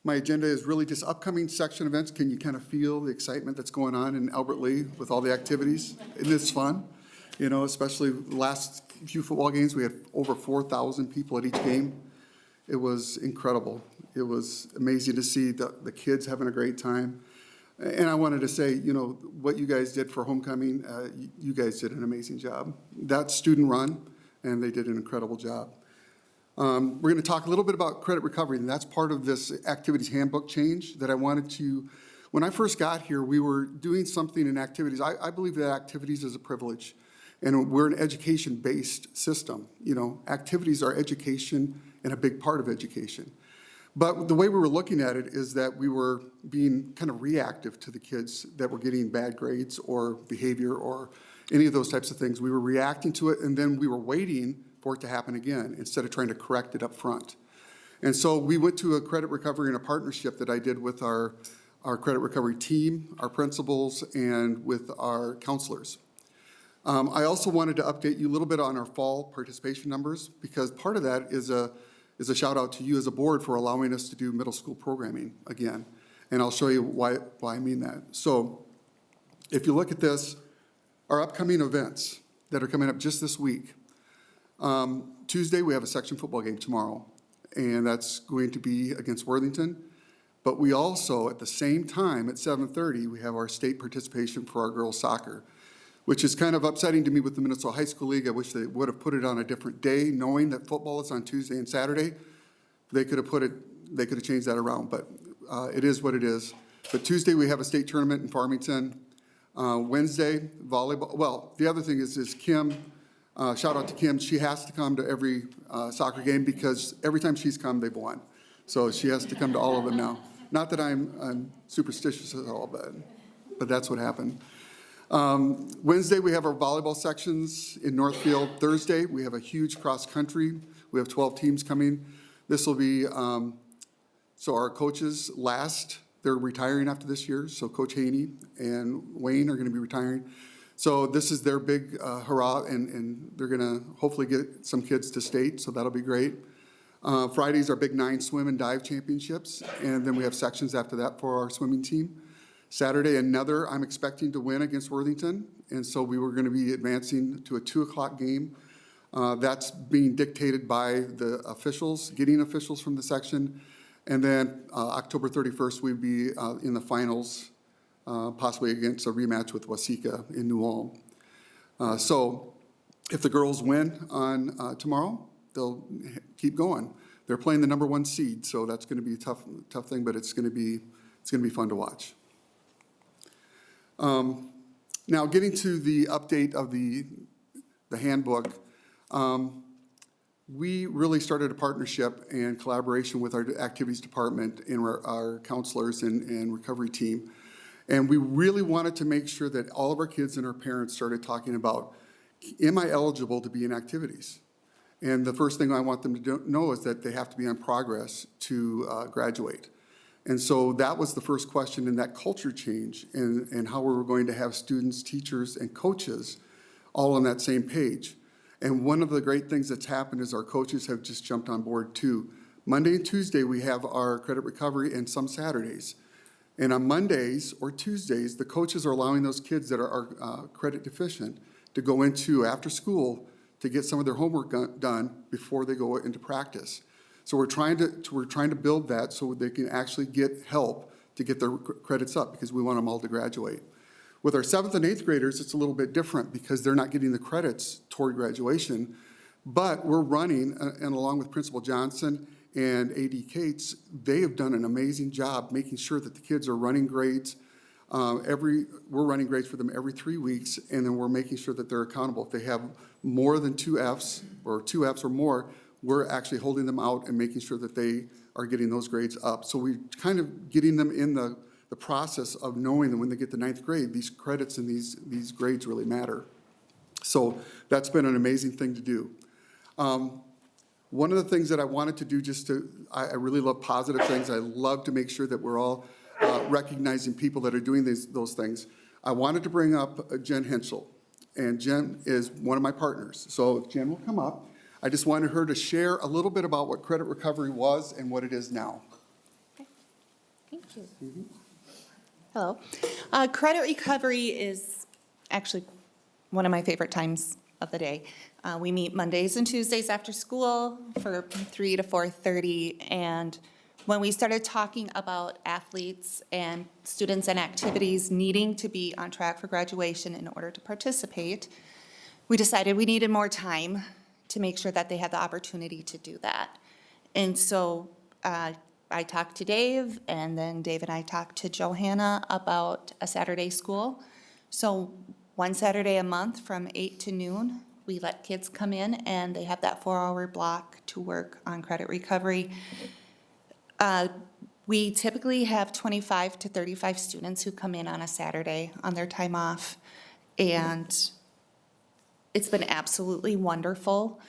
my agenda is really just upcoming section events. Can you kind of feel the excitement that's going on in Albert Lee with all the activities? Isn't this fun? You know, especially the last few football games, we had over 4,000 people at each game. It was incredible. It was amazing to see the kids having a great time. And I wanted to say, you know, what you guys did for homecoming, you guys did an amazing job. That's student run, and they did an incredible job. We're going to talk a little bit about credit recovery, and that's part of this activities handbook change that I wanted to, when I first got here, we were doing something in activities. I believe that activities is a privilege, and we're an education-based system. You know, activities are education and a big part of education. But the way we were looking at it is that we were being kind of reactive to the kids that were getting bad grades or behavior or any of those types of things. We were reacting to it, and then we were waiting for it to happen again instead of trying to correct it up front. And so we went to a credit recovery and a partnership that I did with our credit recovery team, our principals, and with our counselors. I also wanted to update you a little bit on our fall participation numbers, because part of that is a shout out to you as a board for allowing us to do middle school programming again. And I'll show you why I mean that. So if you look at this, our upcoming events that are coming up just this week. Tuesday, we have a section football game tomorrow, and that's going to be against Worthington. But we also, at the same time, at 7:30, we have our state participation for our girls soccer, which is kind of upsetting to me with the Minnesota High School League. I wish they would have put it on a different day, knowing that football is on Tuesday and Saturday. They could have changed that around, but it is what it is. But Tuesday, we have a state tournament in Farmington. Wednesday, volleyball. Well, the other thing is Kim, shout out to Kim. She has to come to every soccer game because every time she's come, they've won. So she has to come to all of them now. Not that I'm superstitious at all, but that's what happened. Wednesday, we have our volleyball sections in Northfield. Thursday, we have a huge cross-country. We have 12 teams coming. This will be, so our coaches they're retiring after this year. So Coach Haney and Wayne are going to be retiring. So this is their big hurrah, and they're going to hopefully get some kids to state, so that'll be great. Friday's our Big 9 swim and dive championships, and then we have sections after that for our swimming team. Saturday, I'm expecting to win against Worthington, and so we were going to be advancing to a 2 o'clock game. That's being dictated by the officials, getting officials from the section. And then October 31st, we'd be in the finals, possibly against a rematch with Waseca in New Ulm. So if the girls win on tomorrow, they'll keep going. They're playing the number 1 seed, so that's going to be a tough thing, but it's going to be fun to watch. Now, getting to the update of the handbook, we really started a partnership and collaboration with our activities department and our counselors and recovery team. And we really wanted to make sure that all of our kids and our parents started talking about, am I eligible to be in activities? And the first thing I want them to know is that they have to be on progress to graduate. And so that was the first question in that culture change and how we were going to have students, teachers, and coaches all on that same page. And one of the great things that's happened is our coaches have just jumped on board too. Monday and Tuesday, we have our credit recovery, and some Saturdays. And on Mondays or Tuesdays, the coaches are allowing those kids that are credit deficient to go into after school to get some of their homework done before they go into practice. So we're trying to build that so they can actually get help to get their credits up, because we want them all to graduate. With our 7th and 8th graders, it's a little bit different because they're not getting the credits toward graduation, but we're running, and along with Principal Johnson and AD Cates, they have done an amazing job making sure that the kids are running grades. We're running grades for them every 3 weeks, and then we're making sure that they're accountable. If they have more than 2 Fs or 2 Fs or more, we're actually holding them out and making sure that they are getting those grades up. So we're kind of getting them in the process of knowing that when they get to 9th grade, these credits and these grades really matter. So that's been an amazing thing to do. One of the things that I wanted to do I really love positive things. I love to make sure that we're all recognizing people that are doing those things. I wanted to bring up Jen Henschel, and Jen is one of my partners. So if Jen will come up, I just wanted her to share a little bit about what credit recovery was and what it is now. Thank you. Hello. Credit recovery is actually one of my favorite times of the day. We meet Mondays and Tuesdays after school for 3 to 4:30, and when we started talking about athletes and students and activities needing to be on track for graduation in order to participate, we decided we needed more time to make sure that they had the opportunity to do that. And so I talked to Dave, and then Dave and I talked to Johanna about a Saturday school. So one Saturday a month from 8 to noon, we let kids come in, and they have that 4-hour block to work on credit recovery. We typically have 25 to 35 students who come in on a Saturday on their time off, and it's been absolutely wonderful.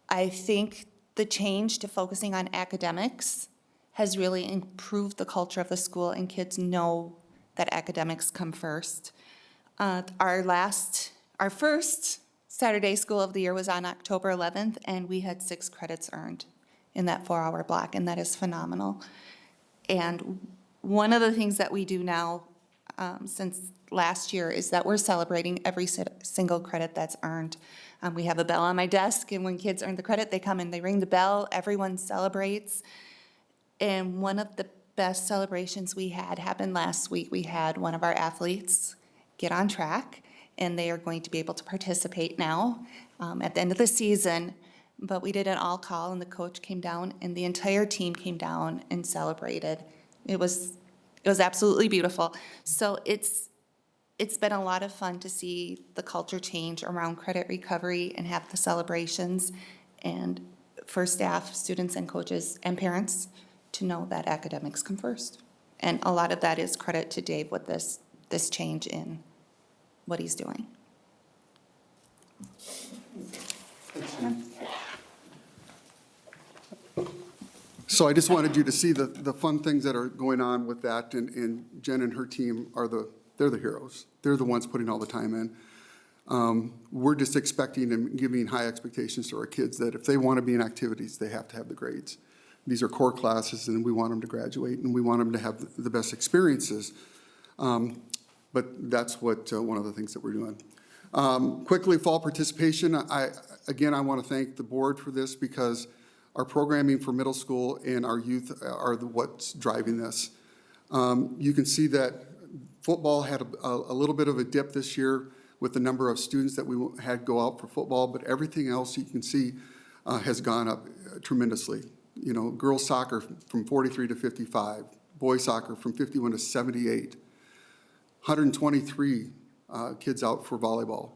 I think the change to focusing on academics has really improved the culture of the school, and kids know that academics come first. Our first Saturday school of the year was on October 11th, and we had 6 credits earned in that 4-hour block, and that is phenomenal. And one of the things that we do now, since last year, is that we're celebrating every single credit that's earned. We have a bell on my desk, and when kids earn the credit, they come and they ring the bell, everyone celebrates. And one of the best celebrations we had happened last week. We had one of our athletes get on track, and they are going to be able to participate now at the end of the season. But we did an all-call, and the coach came down, and the entire team came down and celebrated. It was absolutely beautiful. So it's been a lot of fun to see the culture change around credit recovery and have the celebrations, and for staff, students, and coaches, and parents to know that academics come first. And a lot of that is credit to Dave with this change in what he's doing. So I just wanted you to see the fun things that are going on with that, and Jen and her team they're the heroes. They're the ones putting all the time in. We're just expecting and giving high expectations to our kids that if they want to be in activities, they have to have the grades. These are core classes, and we want them to graduate, and we want them to have the best experiences. But that's what one of the things that we're doing. Quickly, fall participation. I want to thank the board for this, because our programming for middle school and our youth are what's driving this. You can see that football had a little bit of a dip this year with the number of students that we had go out for football, but everything else you can see has gone up tremendously. You know, girls soccer from 43 to 55, boys soccer from 51 to 78, 123 kids out for volleyball.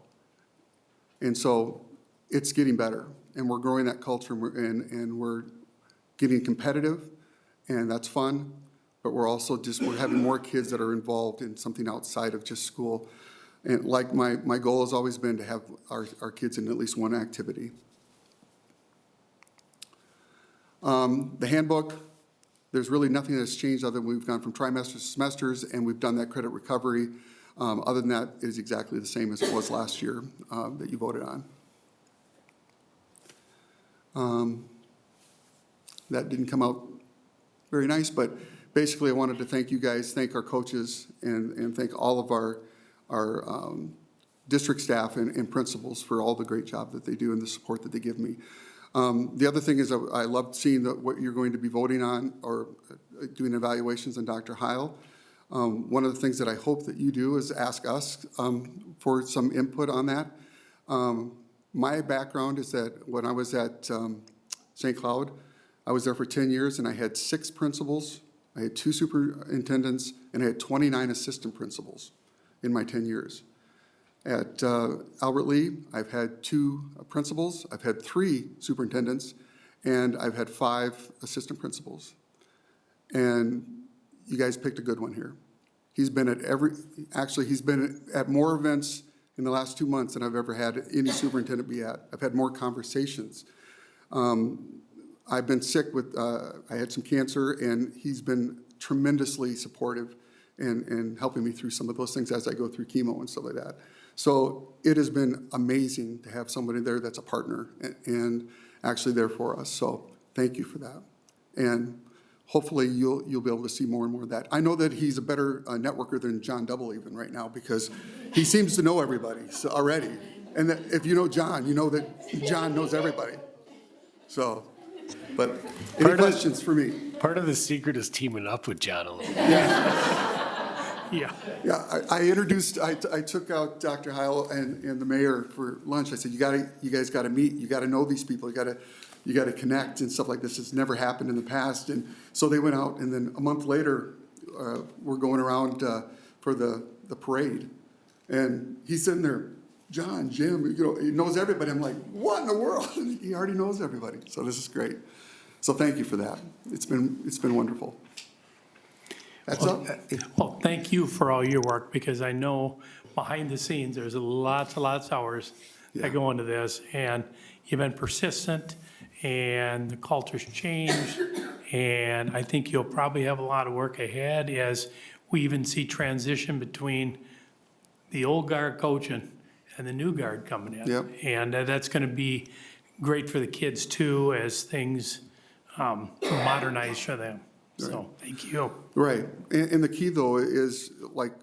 And so it's getting better, and we're growing that culture, and we're getting competitive, and that's fun. But we're also we're having more kids that are involved in something outside of just school. And like my goal has always been to have our kids in at least one activity. The handbook, there's really nothing that's changed other than we've gone from trimesters to semesters, and we've done that credit recovery. Other than that, it is exactly the same as it was last year that you voted on. That didn't come out very nice, but basically I wanted to thank you guys, thank our coaches, and thank all of our district staff and principals for all the great job that they do and the support that they give me. The other thing is I loved seeing what you're going to be voting on or doing evaluations on Dr. Heil. One of the things that I hope that you do is ask us for some input on that. My background is that when I was at St. Cloud, I was there for 10 years, and I had 6 principals, I had 2 superintendents, and I had 29 assistant principals in my 10 years. At Albert Lee, I've had 2 principals, I've had 3 superintendents, and I've had 5 assistant principals. And you guys picked a good one here. He's been at he's been at more events in the last 2 months than I've ever had any superintendent be at. I've had more conversations. I've been sick I had some cancer, and he's been tremendously supportive and helping me through some of those things as I go through chemo and stuff like that. So it has been amazing to have somebody there that's a partner and actually there for us. So thank you for that. And hopefully you'll be able to see more and more of that. I know that he's a better networker than John Double even right now, because he seems to know everybody already. And that if you know John, you know that John knows everybody. So, but any questions for me? Part of the secret is teaming up with John a little bit. Yeah. Yeah, I took out Dr. Heil and the mayor for lunch. I said, you guys gotta meet, you gotta know these people, you gotta connect and stuff like this. It's never happened in the past. And so they went out, and then a month later, we're going around for the parade. And he's sitting there, John, Jim, he knows everybody. I'm like, what in the world? He already knows everybody. So this is great. So thank you for that. It's been wonderful. That's all. Well, thank you for all your work, because I know behind the scenes, there's lots of hours that go into this, and you've been persistent, and the culture's changed, and I think you'll probably have a lot of work ahead as we even see transition between the old guard coaching and the new guard coming in. Yep. And that's going to be great for the kids too, as things modernize for them. So, thank you. Right, and the key though is like,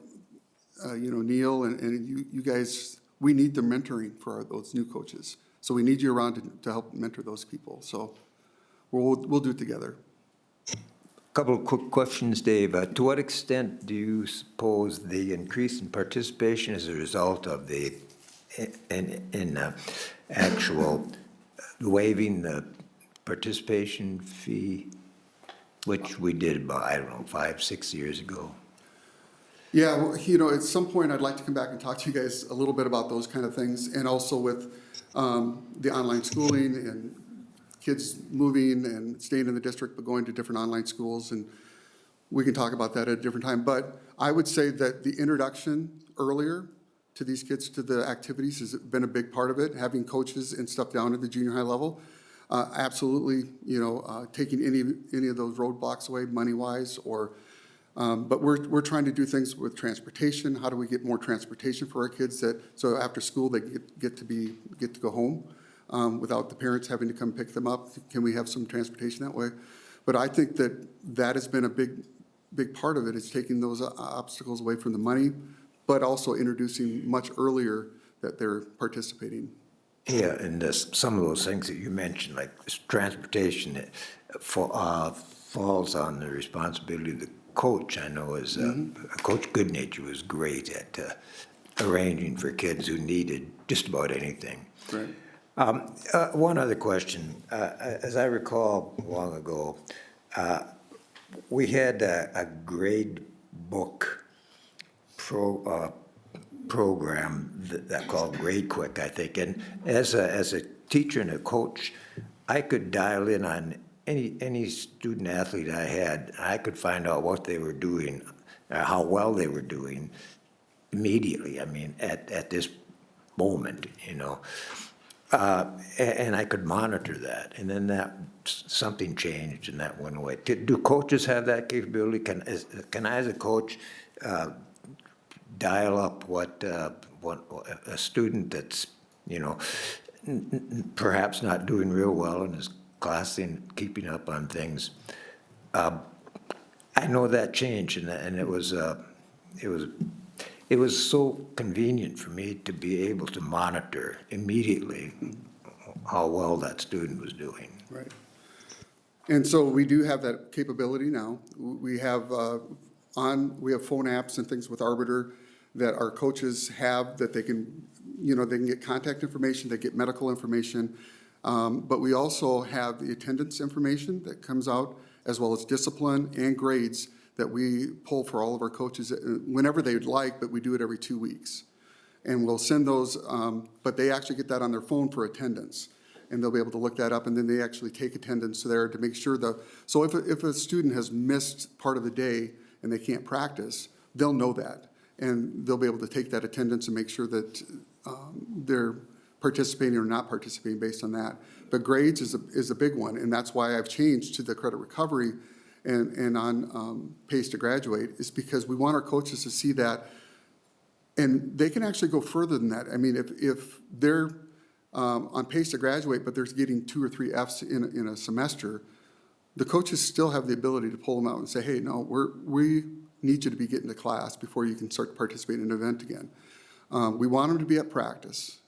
Neil and you guys, we need the mentoring for those new coaches. So we need you around to help mentor those people. So we'll do it together. Couple of quick questions, Dave. To what extent do you suppose the increase in participation is a result of the actual waiving the participation fee, which we did about, I don't know, 5, 6 years ago? Yeah, well, at some point, I'd like to come back and talk to you guys a little bit about those kind of things, and also with the online schooling and kids moving and staying in the district but going to different online schools, and we can talk about that at a different time. But I would say that the introduction earlier to these kids to the activities has been a big part of it, having coaches and stuff down at the junior high level. Absolutely, taking any of those roadblocks away money-wise, or but we're trying to do things with transportation. How do we get more transportation for our kids so after school they get to go home without the parents having to come pick them up? Can we have some transportation that way? But I think that has been a big part of it, is taking those obstacles away from the money, but also introducing much earlier that they're participating. Yeah, and some of those things that you mentioned, like transportation, falls on the responsibility of the coach. I know as Coach Goodnature was great at arranging for kids who needed just about anything. Right. One other question. As I recall long ago, we had a grade book program that called Grade Quick, I think. And as a teacher and a coach, I could dial in on any student athlete I had. I could find out what they were doing, how well they were doing immediately. I mean, at this moment, and I could monitor that. And then something changed and that went away. Do coaches have that capability? Can I, as a coach, dial up what a student that's, perhaps not doing real well in his class and keeping up on things? I know that changed, and it was so convenient for me to be able to monitor immediately how well that student was doing. Right. And so we do have that capability now. We have phone apps and things with Arbiter that our coaches have, that they can get contact information, they get medical information. But we also have the attendance information that comes out, as well as discipline and grades that we pull for all of our coaches whenever they'd like, but we do it every 2 weeks. And we'll send those, but they actually get that on their phone for attendance. And they'll be able to look that up, and then they actually take attendance there to make sure so if a student has missed part of the day and they can't practice, they'll know that. And they'll be able to take that attendance and make sure that they're participating or not participating based on that. But grades is a big one, and that's why I've changed to the credit recovery and on Pace to Graduate, is because we want our coaches to see that, and they can actually go further than that. I mean, if they're on Pace to Graduate, but they're getting 2 or 3 Fs in a semester, the coaches still have the ability to pull them out and say, hey, no, we need you to be getting to class before you can start participating in an event again. We want them to be at practice.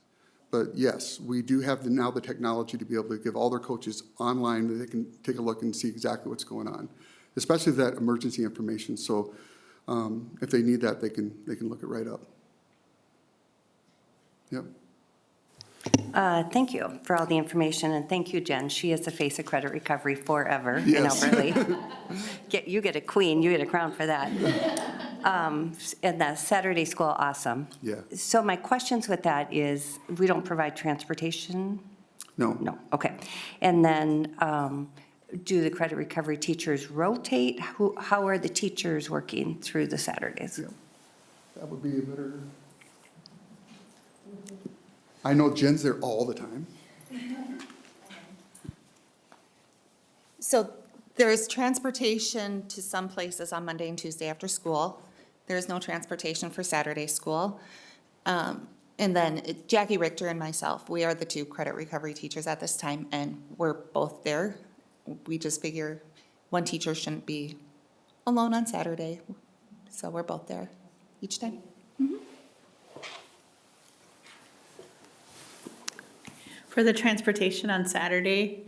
But yes, we do have now the technology to be able to give all their coaches online that they can take a look and see exactly what's going on, especially that emergency information. So if they need that, they can look it right up. Yep. Thank you for all the information, and thank you, Jen. She is the face of credit recovery forever in Yes. Elberly. You get a queen, you get a crown for that. And the Saturday school, awesome. Yeah. So my questions with that is, we don't provide transportation? No. No, okay. And then, do the credit recovery teachers rotate? How are the teachers working through the Saturdays? Yeah. That would be a better. I know Jen's there all the time. So there's transportation to some places on Monday and Tuesday after school. There's no transportation for Saturday school. And then Jackie Richter and myself, we are the 2 credit recovery teachers at this time, and we're both there. We just figure one teacher shouldn't be alone on Saturday, so we're both there each time. For the transportation on Saturday,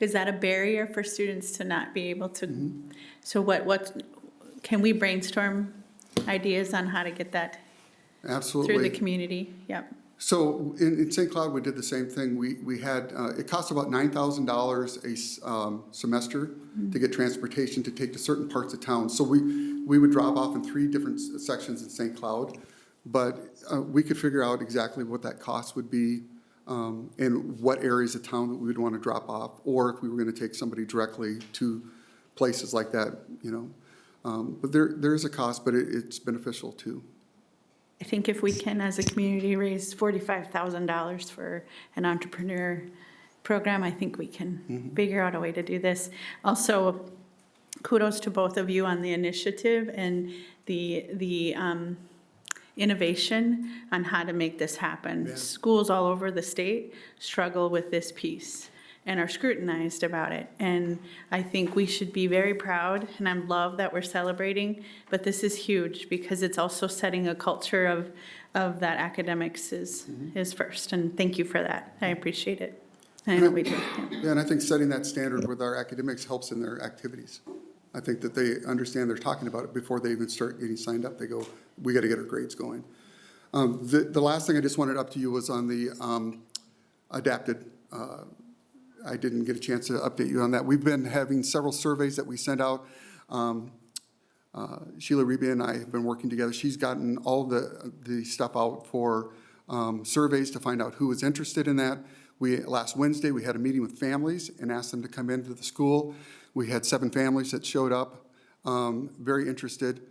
Is that a barrier for students to not be able to? So what, can we brainstorm ideas on how to get that Absolutely. through the community? Yep. So in St. Cloud, we did the same thing. We had, it cost about $9,000 a semester to get transportation to take to certain parts of town. So we would drop off in 3 different sections in St. Cloud, but we could figure out exactly what that cost would be and what areas of town that we would want to drop off, or if we were going to take somebody directly to places like that, you know. But there is a cost, but it's beneficial too. I think if we can, as a community, raise $45,000 for an entrepreneur program, I think we can figure out a way to do this. Also, kudos to both of you on the initiative and the innovation on how to make this happen. Yeah. Schools all over the state struggle with this piece and are scrutinized about it. And I think we should be very proud, and I love that we're celebrating, but this is huge because it's also setting a culture of that academics is first. And thank you for that. I appreciate it. I know we do. Yeah. Yeah, and I think setting that standard with our academics helps in their activities. I think that they understand they're talking about it before they even start getting signed up. They go, we got to get our grades going. The last thing I just wanted up to you was on the adapted. I didn't get a chance to update you on that. We've been having several surveys that we send out. Sheila Reba and I have been working together. She's gotten all the stuff out for surveys to find out who is interested in that. Last Wednesday, we had a meeting with families and asked them to come into the school. We had 7 families that showed up, very interested.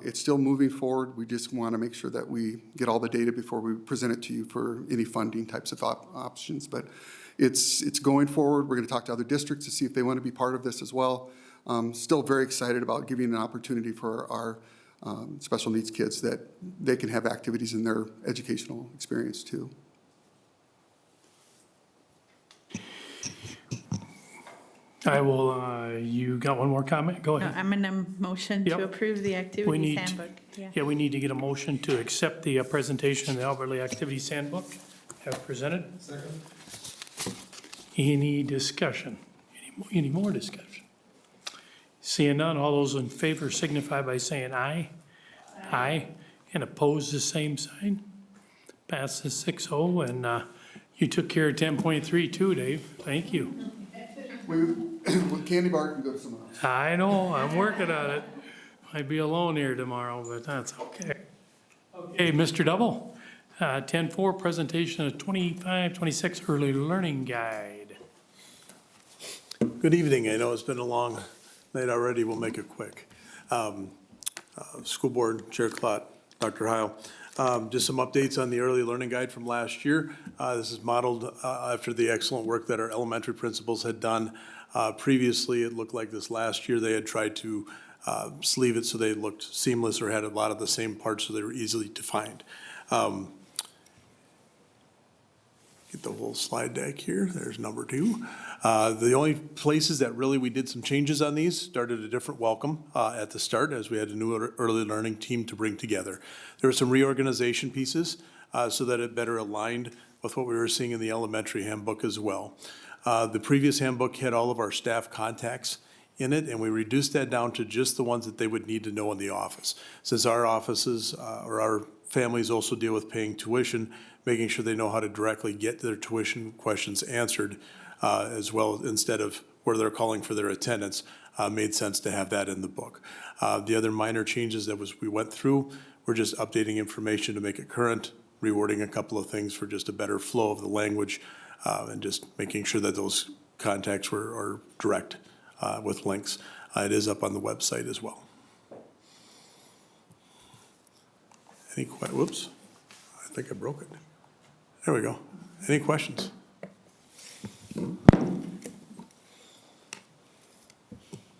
It's still moving forward. We just want to make sure that we get all the data before we present it to you for any funding types of options. But it's going forward. We're going to talk to other districts to see if they want to be part of this as well. Still very excited about giving an opportunity for our special needs kids that they can have activities in their educational experience too. I will, you got one more comment? Go No, ahead. I'm in a motion Yep. to approve the We activities need, handbook. Yeah. yeah, we need to get a motion to accept the presentation of the Alberta Activities Handbook as presented. Second. Any discussion? Any more discussion? Seeing none, all those in favor signify by saying aye. Aye. And oppose the same sign. Passes 6-0, and you took care of 10.3 too, Dave. Thank you. With candy bar can go to someone else. I know, I'm working on it. Might be alone here tomorrow, but that's okay. Okay, Mr. Double, 10-4, presentation of 25-26 early learning guide. Good evening. I know it's been a long night already. We'll make it quick. School Board, Chair Klott, Dr. Heil. Just some updates on the early learning guide from last year. This is modeled after the excellent work that our elementary principals had done. Previously, it looked like this last year they had tried to sleeve it so they looked seamless or had a lot of the same parts so they were easily defined. Get the whole slide deck here. There's number 2. The only places that really we did some changes on these, started a different welcome at the start as we had a new early learning team to bring together. There were some reorganization pieces so that it better aligned with what we were seeing in the elementary handbook as well. The previous handbook had all of our staff contacts in it, and we reduced that down to just the ones that they would need to know in the office. Since our offices or our families also deal with paying tuition, making sure they know how to directly get their tuition questions answered as well, instead of where they're calling for their attendance, made sense to have that in the book. The other minor changes that we went through were just updating information to make it current, rewording a couple of things for just a better flow of the language, and just making sure that those contacts are direct with links. It is up on the website as well. Whoops, I think I broke it. There we go. Any questions?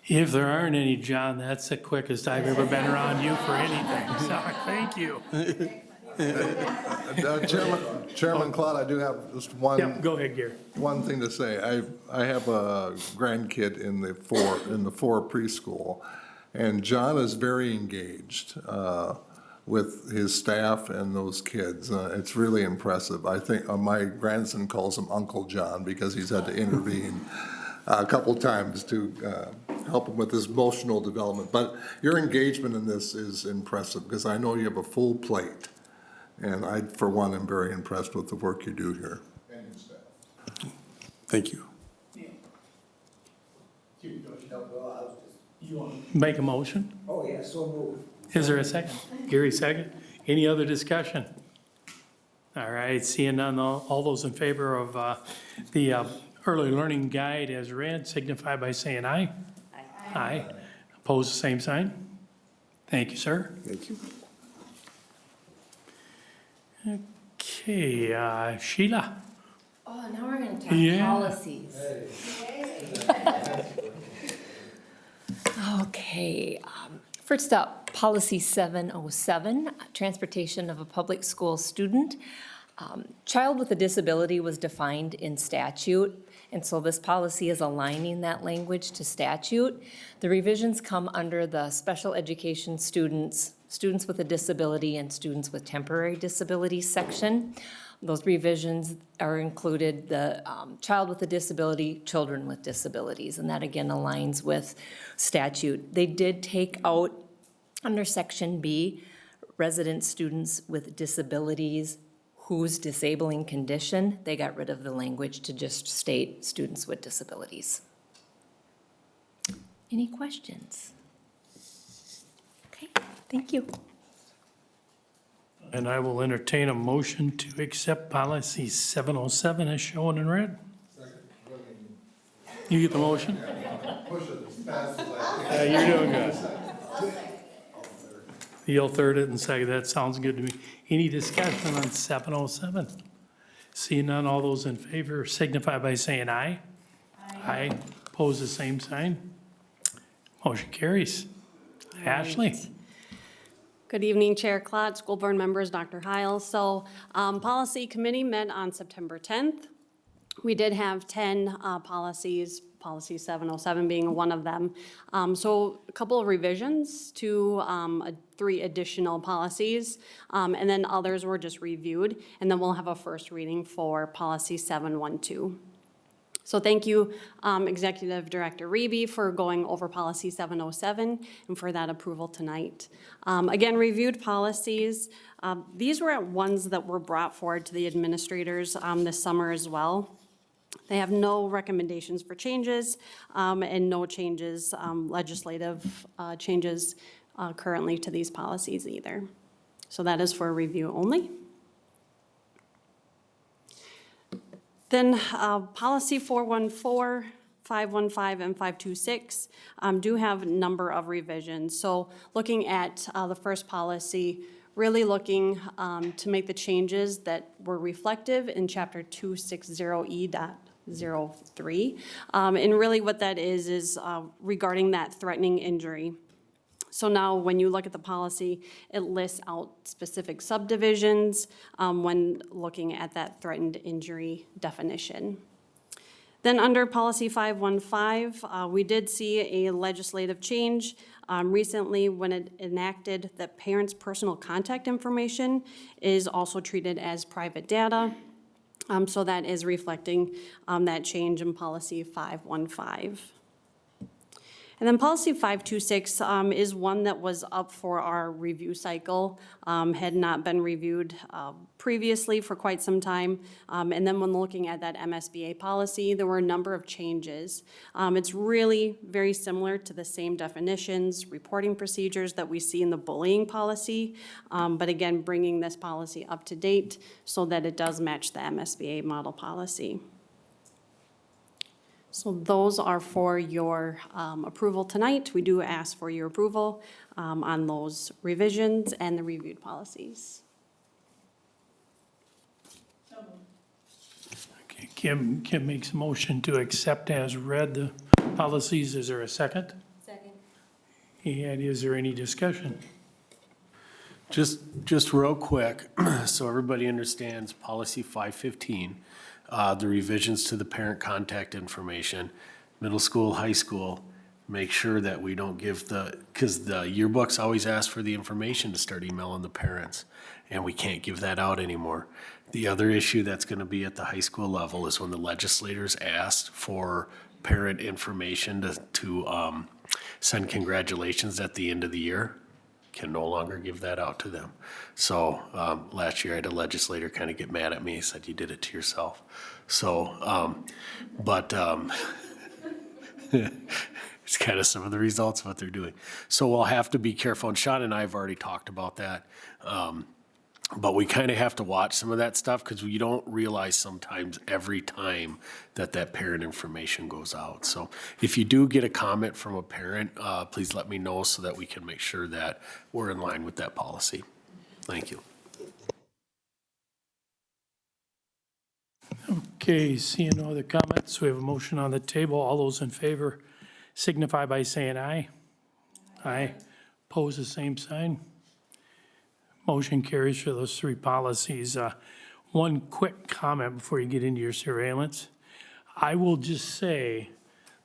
If there aren't any, John, that's the quickest I've ever been around you for anything, so thank you. Chairman Klott, I do have just one. Yeah, go ahead, Gary. One thing to say. I have a grandkid in the 4 preschool, and John is very engaged with his staff and those kids. It's really impressive. I think my grandson calls him Uncle John because he's had to intervene. a couple times to help him with his emotional development. But your engagement in this is impressive, because I know you have a full plate. And I, for one, am very impressed with the work you do here. And your staff. Thank you. Make a motion? Oh, yeah, so moved. Is there a second? Gary, second. Any other discussion? All right, seeing none, all those in favor of the early learning guide as read signify by saying aye. Aye. Opposed, the same sign. Thank you, sir. Thank you. Okay, Sheila. Oh, now we're gonna talk Yeah. policies. Okay, first up, policy 707, transportation of a public school student. Child with a disability was defined in statute, and so this policy is aligning that language to statute. The revisions come under the special education students, students with a disability, and students with temporary disabilities section. Those revisions are included the child with a disability, children with disabilities, and that again aligns with statute. They did take out, under section B, resident students with disabilities whose disabling condition. They got rid of the language to just state students with disabilities. Any questions? Okay, thank you. And I will entertain a motion to accept policy 707 as shown in red. You get the motion? Yeah, you're doing good. You'll third it and second. That sounds good to me. Any discussion on 707? Seeing none, all those in favor signify by saying aye. Aye. Pose the same sign. Motion carries. Ashley? Good evening, Chair Klott, school board members, Dr. Heil. So, Policy Committee met on September 10th. We did have 10 policies, Policy 707 being one of them. So a couple of revisions to 3 additional policies, and then others were just reviewed. And then we'll have a first reading for Policy 712. So thank you, Executive Director Reby, for going over Policy 707 and for that approval tonight. Again, reviewed policies. These were ones that were brought forward to the administrators this summer as well. They have no recommendations for changes and no changes, legislative changes currently to these policies either. So that is for review only. Then policy 414, 515, and 526 do have a number of revisions. So looking at the first policy, really looking to make the changes that were reflective in chapter 260E.03. And really what that is regarding that threatening injury. So now when you look at the policy, it lists out specific subdivisions when looking at that threatened injury definition. Then under policy 515, we did see a legislative change recently when it enacted that parents' personal contact information is also treated as private data. So that is reflecting that change in policy 515. And then policy 526 is one that was up for our review cycle, had not been reviewed previously for quite some time. And then when looking at that MSBA policy, there were a number of changes. It's really very similar to the same definitions, reporting procedures that we see in the bullying policy, but again, bringing this policy up to date so that it does match the MSBA model policy. So those are for your approval tonight. We do ask for your approval on those revisions and the reviewed policies. Okay, Kim makes a motion to accept as read the policies. Is there a second? Second. And is there any discussion? Just real quick, so everybody understands policy 515, the revisions to the parent contact information, middle school, high school, make sure that we don't give because the yearbooks always ask for the information to start emailing the parents, and we can't give that out anymore. The other issue that's going to be at the high school level is when the legislators asked for parent information to send congratulations at the end of the year. Can no longer give that out to them. So last year I had a legislator kind of get mad at me, said you did it to yourself. So, it's kind of some of the results of what they're doing. So we'll have to be careful, and Sean and I have already talked about that. But we kind of have to watch some of that stuff because we don't realize sometimes every time that parent information goes out. So if you do get a comment from a parent, please let me know so that we can make sure that we're in line with that policy. Thank you. Okay, seeing no other comments, we have a motion on the table. All those in favor signify by saying aye. Aye. Pose the same sign. Motion carries for those three policies. One quick comment before you get into your surveillance. I will just say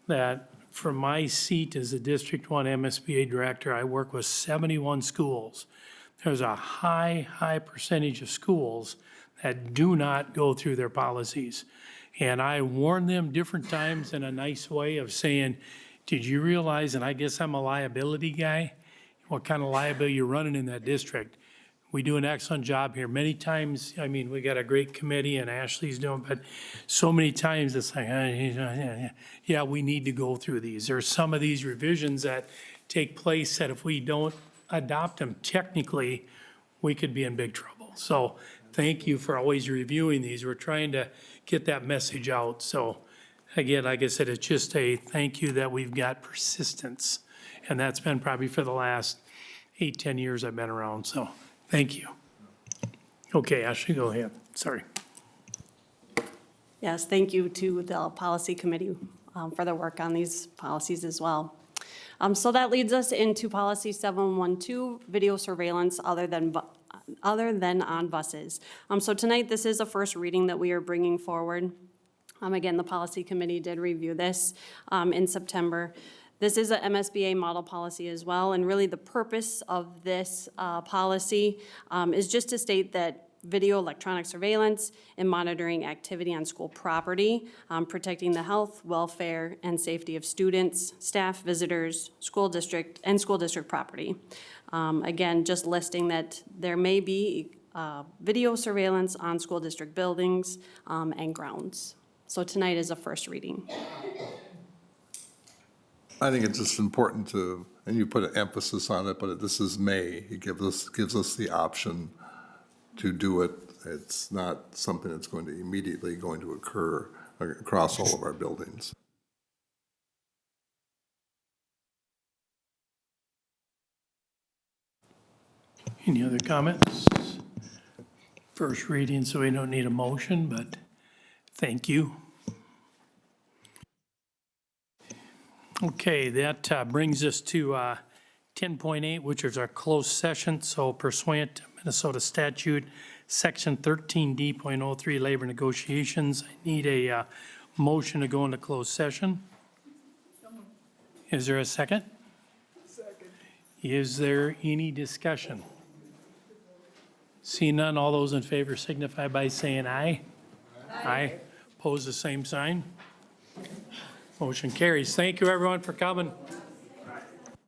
that from my seat as a District 1 MSBA director, I work with 71 schools. There's a high percentage of schools that do not go through their policies. And I warn them different times in a nice way of saying, did you realize, and I guess I'm a liability guy, what kind of liability you're running in that district? We do an excellent job here. Many times, I mean, we got a great committee and Ashley's doing, but so many times it's like, yeah, we need to go through these. There's some of these revisions that take place that if we don't adopt them technically, we could be in big trouble. So thank you for always reviewing these. We're trying to get that message out. So again, like I said, it's just a thank you that we've got persistence. And that's been probably for the last 8-10 years I've been around. So thank you. Okay, Ashley, go ahead. Sorry. Yes, thank you to the policy committee for their work on these policies as well. So that leads us into policy 712, video surveillance other than on buses. So tonight, this is a first reading that we are bringing forward. Again, the policy committee did review this in September. This is a MSBA model policy as well, and really the purpose of this policy is just to state that video electronic surveillance and monitoring activity on school property, protecting the health, welfare, and safety of students, staff, visitors, school district property. Again, just listing that there may be video surveillance on school district buildings and grounds. So tonight is a first reading. I think it's just important to, and you put an emphasis on it, but this is may. It gives us the option to do it. It's not something that's going to immediately going to occur across all of our buildings. Any other comments? First reading, so we don't need a motion, but thank you. Okay, that brings us to 10.8, which is our closed session. So pursuant to Minnesota statute, section 13D.03, labor negotiations, I need a motion to go into closed session. Is there a second? Second. Is there any discussion? See none, all those in favor signify by saying aye. Aye. Pose the same sign. Motion carries. Thank you, everyone, for coming.